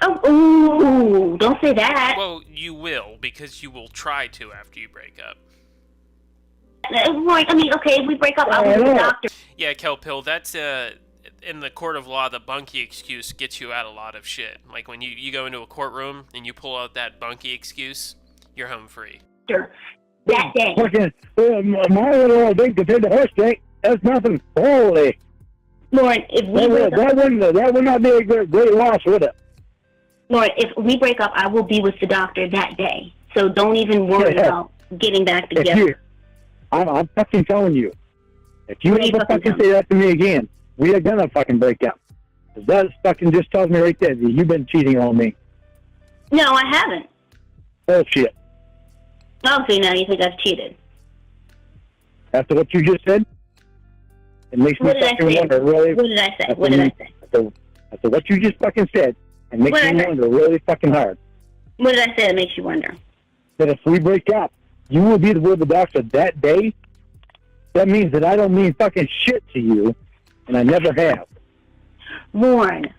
Oh, ooh, don't say that. Well, you will, because you will try to after you break up. Right, I mean, okay, if we break up, I'll go to the doctor. Yeah, Kelpill, that's, in the court of law, the bunkie excuse gets you out a lot of shit. Like, when you go into a courtroom and you pull out that bunkie excuse, you're home free. Sure. That day. Fucking, my little thing compared to horse dick, that's nothing. Holy. Lorne, if we break up... That would not be a great loss, would it? Lorne, if we break up, I will be with the doctor that day. So don't even worry about getting back together. I'm fucking telling you. If you ever fucking say that to me again, we are gonna fucking break up. That fucking just tells me right there that you've been cheating on me. No, I haven't. Bullshit. Oh, so now you think I've cheated. After what you just said, it makes me fucking wonder, really. What did I say? What did I say? After what you just fucking said, it makes me wonder really fucking hard. What did I say that makes you wonder? That if we break up, you will be with the doctor that day. That means that I don't mean fucking shit to you, and I never have. Lorne,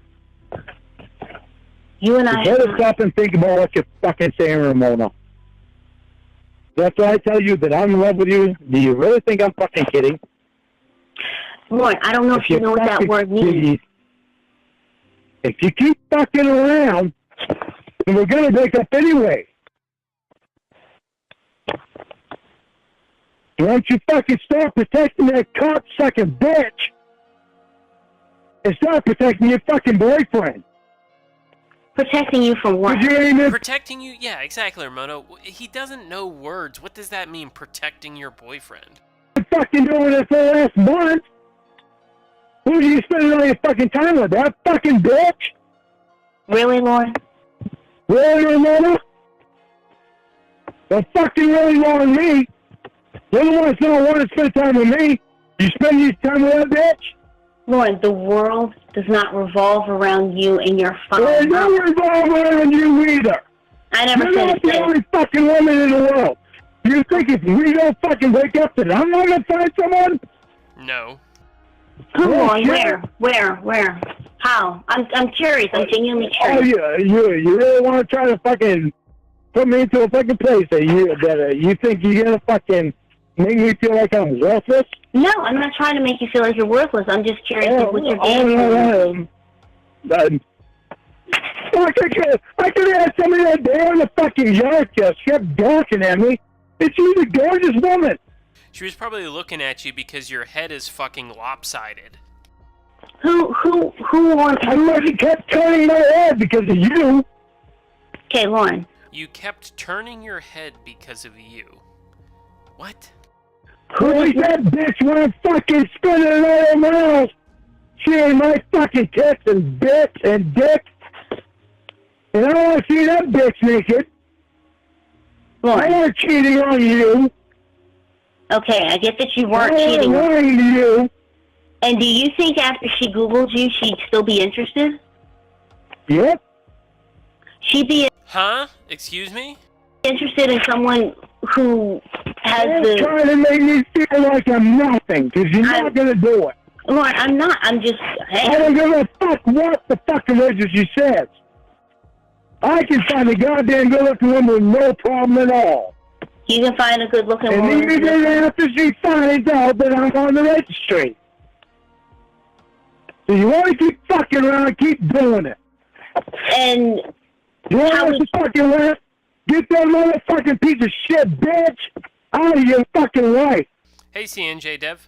you and I... You better stop and think about what you're fucking saying, Ramonuh. That's why I tell you that I'm in love with you. Do you really think I'm fucking kidding? Lorne, I don't know if you know what that word means. If you keep fucking around, then we're going to break up anyway. Why don't you fucking start protecting that cocksucking bitch and start protecting your fucking boyfriend? Protecting you from what? Protecting you? Yeah, exactly, Ramonuh. He doesn't know words. What does that mean, protecting your boyfriend? I'm fucking doing it for the last month. Who do you spend all your fucking time with? That fucking bitch? Really, Lorne? Really, Ramonuh? Don't fucking really want me. You're the one that's not wanting to spend time with me. You spend your time with that bitch? Lorne, the world does not revolve around you and your phone. It doesn't revolve around you either. I never You're said not the only fucking woman in the world. You think if we don't fucking break up that I'm not going to find someone? No. Who, Lorne? Where? How? I'm curious. I'm genuinely curious. Oh, you really want to try to fucking put me into a fucking place that you think you're going to fucking make me feel like I'm worthless? No, I'm not trying to make you feel like you're worthless. I'm just curious what your game is. I could have had somebody that day in the fucking yard just kept barking at me. And she's a gorgeous woman. She was probably looking at you because your head is fucking lopsided. Who wants... I kept turning my head because of you. Okay, Lorne. You kept turning your head because of you. What? Who is that bitch when I'm fucking spinning all around? She ain't my fucking tits and bits and dick. And I don't want to see that bitch naked. Lorne. I wasn't cheating on you. Okay, I get that you weren't cheating. I wasn't lying to you. And do you think after she Googled you, she'd still be interested? Yep. She'd be... Huh? Excuse me? Interested in someone who has You're trying to make me feel like I'm nothing, because you're not going to do it. Lorne, I'm not. I'm just... Hey. I don't give a fuck what the fucking agency says. I can find a goddamn good-looking woman with no problem at all. You can find a good-looking woman. And even after she finds out that I'm on the registry. So you want to keep fucking around, keep doing it. And... You want to fucking let? Get that motherfucking piece of shit, bitch, out of your fucking life. Hey, CNJ Dev.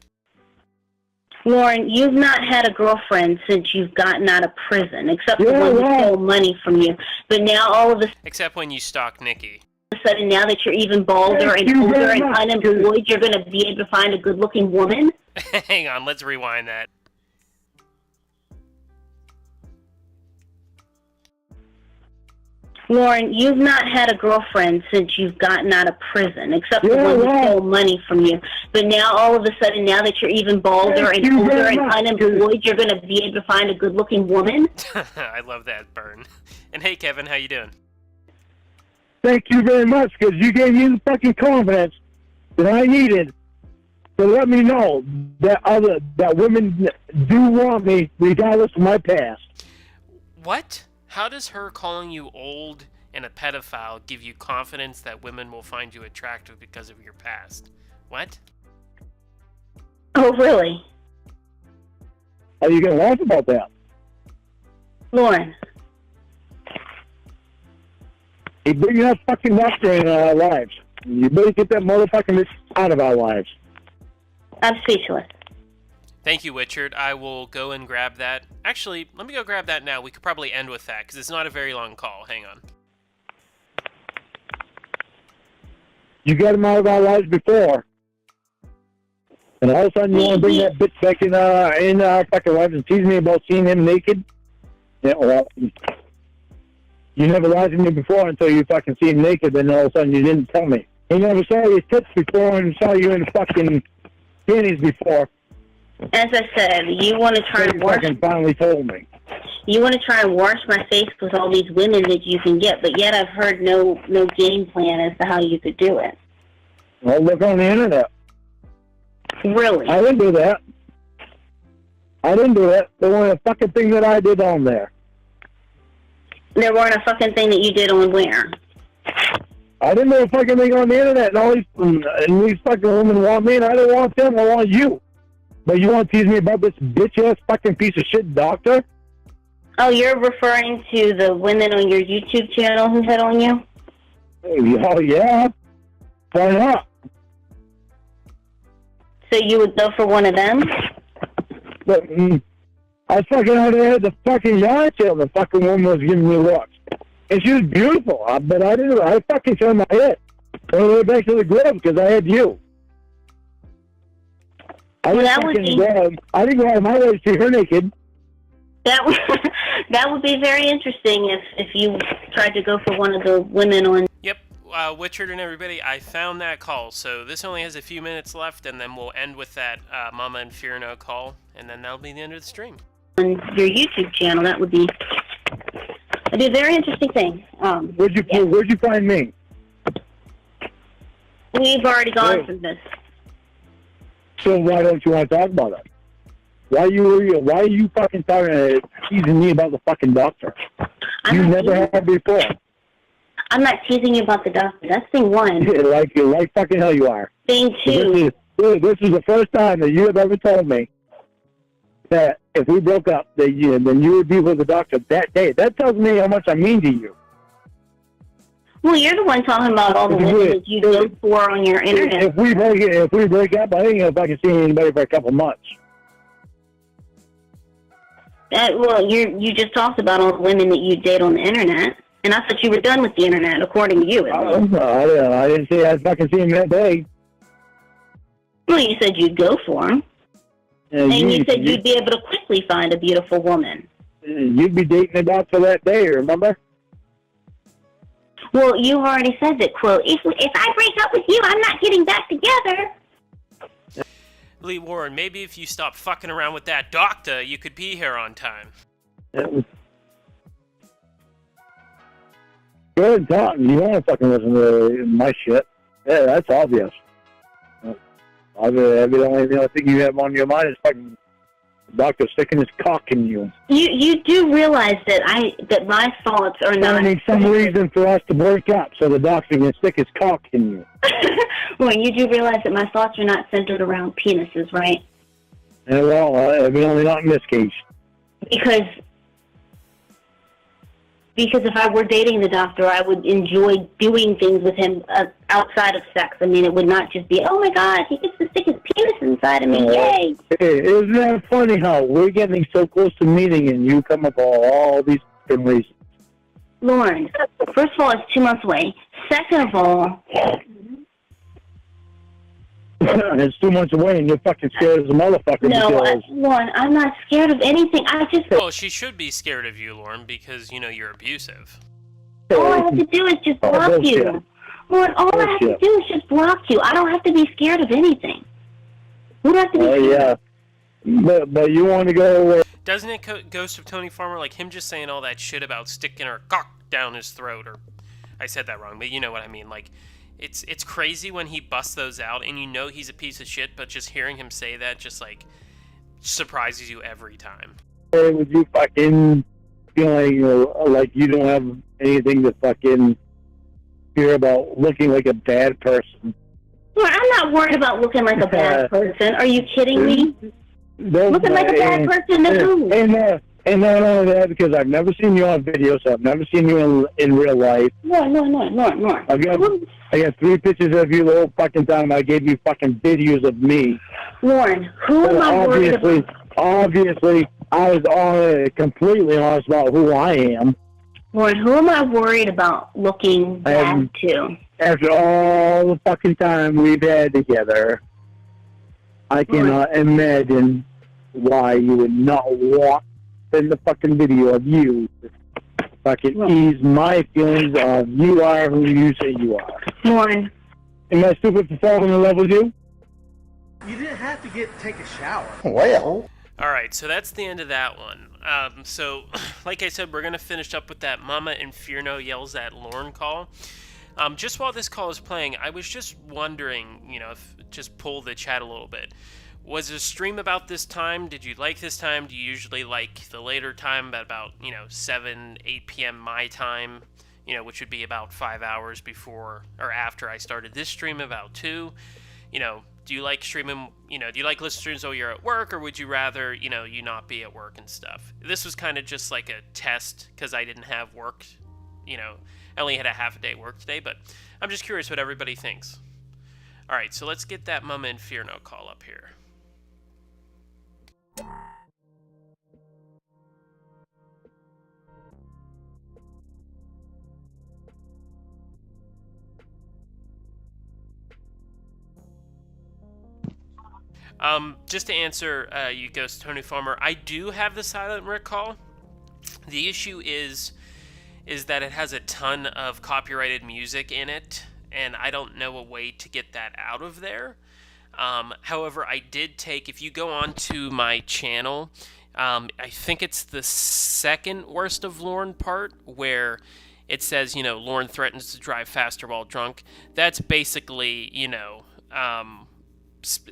Lorne, you've not had a girlfriend since you've gotten out of prison, except the one who stole money from you. But now all of a Except when you stalk Nikki. sudden, now that you're even balder and older and unemployed, you're going to be able to find a good-looking woman? Hang on, let's rewind that. Lorne, you've not had a girlfriend since you've gotten out of prison, except the one who stole money from you. But now, all of a sudden, now that you're even balder and older and unemployed, you're going to be able to find a good-looking woman? I love that burn. And hey, Kevin, how you doing? Thank you very much, because you gave me the fucking confidence that I needed to let me know that women do want me, regardless of my past. What? How does her calling you old and a pedophile give you confidence that women will find you attractive because of your past? What? Oh, really? Are you going to laugh about that? Lorne. You bring that fucking doctor in our lives. You better get that motherfucking out of our lives. I'm speechless. Thank you, Richard. I will go and grab that. Actually, let me go grab that now. We could probably end with that, because it's not a very long call. Hang on. You got him out of our lives before. And all of a sudden you want to bring that bitch back in our fucking lives and tease me about seeing him naked? Yeah, well, you never lied to me before until you fucking see him naked, and all of a sudden you didn't tell me. He never saw your tits before and saw you in fucking panties before. As I said, you want to try and wash... finally told me. You want to try and wash my face with all these women that you can get, but yet I've heard no game plan as to how you could do it. Well, look on the internet. Really? I didn't do that. There wasn't a fucking thing that I did on there. There weren't a fucking thing that you did on where? I didn't do a fucking thing on the internet, and all these fucking women want me, and I don't want them, I want you. But you want to tease me about this bitch-ass fucking piece of shit doctor? Oh, you're referring to the women on your YouTube channel who hit on you? Oh, yeah. Why not? So you would go for one of them? But I fucking had the fucking yard sale. The fucking woman was giving me looks. And she was beautiful. But I fucking turned my head. I went back to the grove because I had you. I didn't go out of my way to see her naked. That would be very interesting if you tried to go for one of the women on... Yep, Richard and everybody, I found that call. So this only has a few minutes left, and then we'll end with that Mama Enfierno call, and then that'll be the end of the stream. On your YouTube channel, that would be a very interesting thing. Where'd you find me? We've already gone through this. So why don't you want to talk about it? Why are you fucking teasing me about the fucking doctor? You never have before. I'm not teasing you about the doctor. That's thing one. like fucking hell you are. Thing two. This is the first time that you have ever told me that if we broke up, then you would be with the doctor that day. That tells me how much I mean to you. Well, you're the one talking about all the women that you go for on your internet. If we break up, I ain't gonna fucking see anybody for a couple months. Well, you just talked about all the women that you date on the internet, and I thought you were done with the internet, according to you. I didn't say I'd fucking see him that day. Well, you said you'd go for him, and you said you'd be able to quickly find a beautiful woman. You'd be dating the doctor that day, remember? Well, you already said that, quote, if I break up with you, I'm not getting back together. Lee Warren, maybe if you stop fucking around with that doctor, you could be here on time. Good talking. You want to fucking listen to my shit. Yeah, that's obvious. The only thing you have on your mind is fucking doctor sticking his cock in you. You do realize that my thoughts are not... I need some reason for us to break up so the doctor can stick his cock in you. Well, you do realize that my thoughts are not centered around penises, right? Yeah, well, evidently not in this case. Because if I were dating the doctor, I would enjoy doing things with him outside of sex. I mean, it would not just be, oh my God, he gets to stick his penis inside of me, yay! Hey, isn't that funny how we're getting so close to meeting and you come up with all these different reasons? Lorne, first of all, it's 2 months away. Second of all... It's 2 months away and you're fucking scared as a motherfucker. No, Lorne, I'm not scared of anything. Well, she should be scared of you, Lorne, because, you're abusive. All I have to do is just block you. Lorne, all I have to do is just block you. I don't have to be scared of anything. You don't have to be scared. Yeah. But you want to go... Doesn't it Ghost of Tony Farmer, like him just saying all that shit about sticking her cock down his throat, or... I said that wrong, but you know what I mean, like... It's crazy when he busts those out, and he's a piece of shit, but just hearing him say that just, like, surprises you every time. Would you fucking feeling like you don't have anything to fucking fear about looking like a bad person? Well, I'm not worried about looking like a bad person. Are you kidding me? Looking like a bad person to who? And not only that, because I've never seen you on video, so I've never seen you in real life. No. I got 3 pictures of you the whole fucking time. I gave you fucking videos of me. Lorne, who am I worried about? Obviously, I was completely honest about who I am. Lorne, who am I worried about looking bad to? After all the fucking time we've had together, I cannot imagine why you would not want in the fucking video of you fucking ease my feelings of you are who you say you are. Lorne. Am I stupid for falling in love with you? You didn't have to take a shower. Well. Alright, so that's the end of that one. So, like I said, we're going to finish up with that Mama Enfierno yells at Lorne call. Just while this call is playing, I was just wondering, if just pull the chat a little bit. Was a stream about this time? Did you like this time? Do you usually like the later time at about, 7, 8 p.m. my time, which would be about 5 hours before or after I started this stream, about 2? Do you like streaming, do you like listening to streams while you're at work, or would you rather, you not be at work and stuff? This was kind of just like a test because I didn't have work, I only had a half a day work today, but I'm just curious what everybody thinks. All right, so let's get that Mama Enfierno call up here. Just to answer you Ghost Tony Farmer, I do have the Silent Rick call. The issue is that it has a ton of copyrighted music in it, and I don't know a way to get that out of there. However, I did take, if you go on to my channel, I think it's the second worst of Lorne part, where it says, Lorne threatens to drive faster while drunk. That's basically,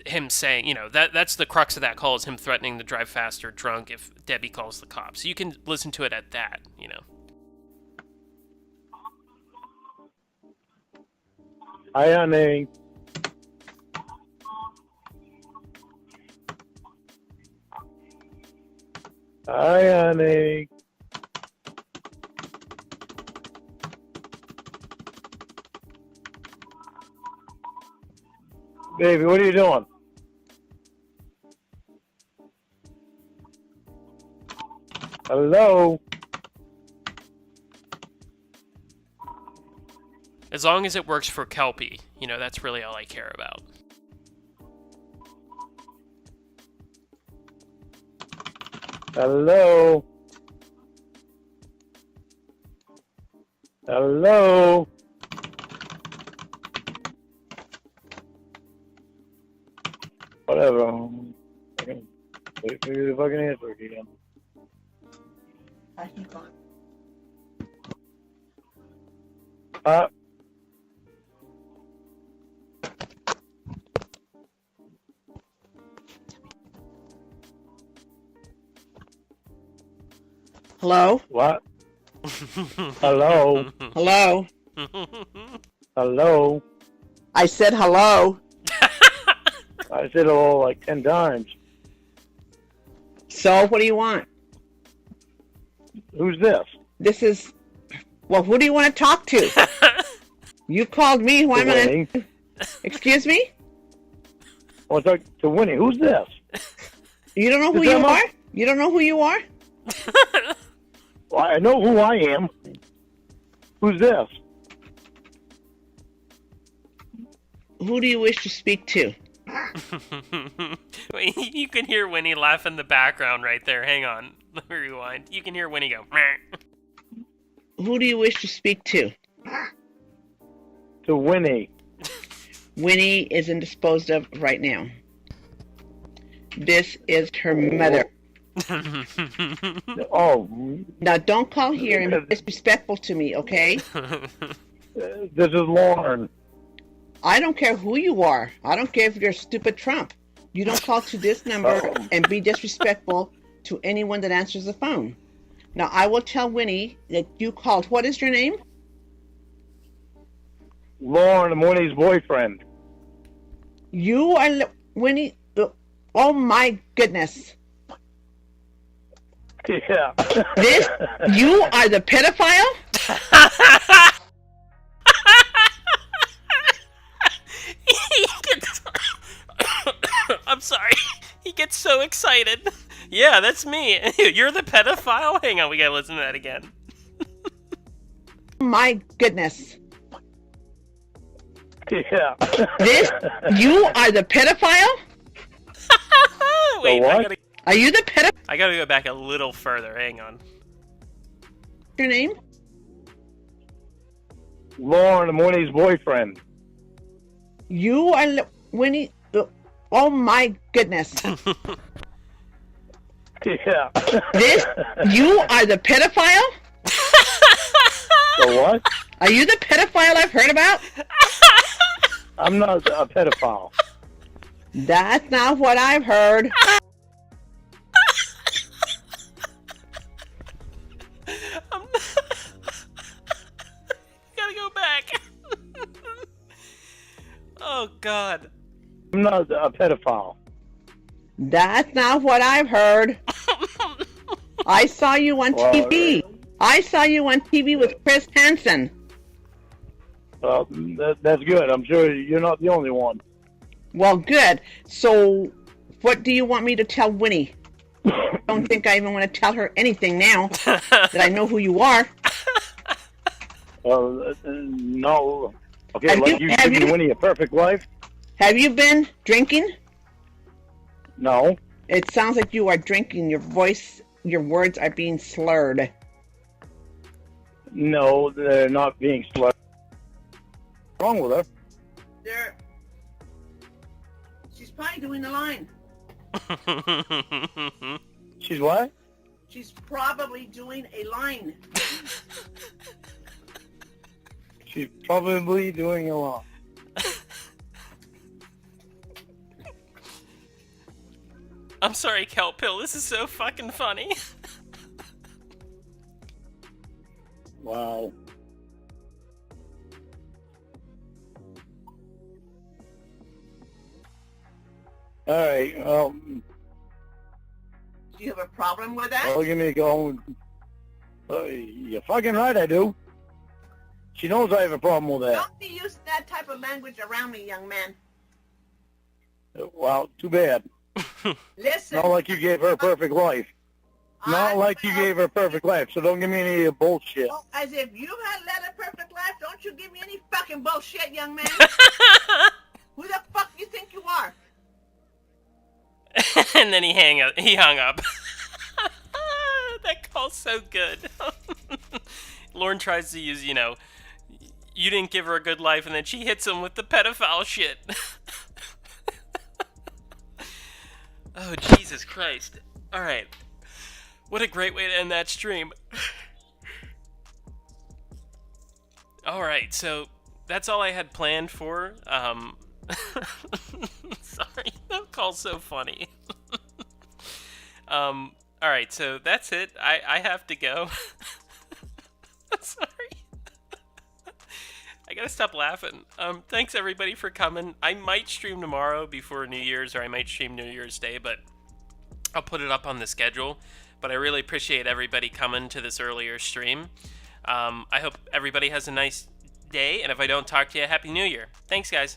him saying, that's the crux of that call, is him threatening to drive faster drunk if Debbie calls the cops. So you can listen to it at that, Hi, honey. Hi, honey. Baby, what are you doing? Hello? As long as it works for Kelpie, that's really all I care about. Hello? Hello? Whatever. Wait for you to fucking answer again. Hello? What? Hello? Hello? Hello? I said hello. I said hello like 10 times. So, what do you want? Who's this? This is... Well, who do you want to talk to? You called me. Why am I... Winnie. Excuse me? Oh, talk to Winnie. Who's this? You don't know who Is you that are? You don't know who you are? Well, I know who I am. Who's this? Who do you wish to speak to? Wait, you can hear Winnie laugh in the background right there. Hang on. Let me rewind. You can hear Winnie go, meh. Who do you wish to speak to? To Winnie. Winnie isn't disposed of right now. This is her mother. Oh, Now, don't call here and be disrespectful to me, okay? this is Lorne. I don't care who you are. I don't care if you're stupid Trump. You don't call to this number and be disrespectful to anyone that answers the phone. Now, I will tell Winnie that you called. What is your name? Lorne, I'm Winnie's boyfriend. You are Winnie. Oh, my goodness. Yeah. This? You are the pedophile? I'm sorry. He gets so excited. Yeah, that's me. You're the pedophile? Hang on, we gotta listen to that again. My goodness. Yeah. This? You are the pedophile? Wait, what? Are you the pedophile? I gotta go back a little further. Hang on. Your name? Lorne, I'm Winnie's boyfriend. You are Winnie. Oh my goodness. Yeah. This? You are the pedophile? The what? Are you the pedophile I've heard about? I'm not a pedophile. That's not what I've heard. Gotta go back. Oh, God. I'm not a pedophile. That's not what I've heard. I saw you on TV. I saw you on TV with Chris Hansen. Well, that's good. I'm sure you're not the only one. Well, good. So, what do you want me to tell Winnie? I don't think I even want to tell her anything now that I know who you are. No. Okay, Have like you- you have giving you- Winnie a perfect life? Have you been drinking? No. It sounds like you are drinking. Your voice, your words are being slurred. No, they're not being slurred. What's wrong with her? She's probably doing the line. She's what? She's probably doing a line. She's probably doing a lot. I'm sorry, Kelp Pill. This is so fucking funny. Wow. All right. Do you have a problem with that? Well, give me a go. You're fucking right, I do. She knows I have a problem with that. Don't be using that type of language around me, young man. Well, too bad. Listen. Not like you gave her a perfect life. Not like you gave her a perfect life, so don't give me any bullshit. Well, as if you had led a perfect life, don't you give me any fucking bullshit, young man. Who the fuck you think you are? And then he hung up. That call's so good. Lorne tries to use, you didn't give her a good life, and then she hits him with the pedophile shit. Oh, Jesus Christ. Alright. What a great way to end that stream. Alright, so that's all I had planned for. Sorry, that call's so funny. All right, so that's it. I have to go. I'm sorry. I gotta stop laughing. Thanks everybody for coming. I might stream tomorrow before New Year's, or I might stream New Year's Day, but I'll put it up on the schedule. But I really appreciate everybody coming to this earlier stream. I hope everybody has a nice day, and if I don't talk to you, Happy New Year. Thanks, guys.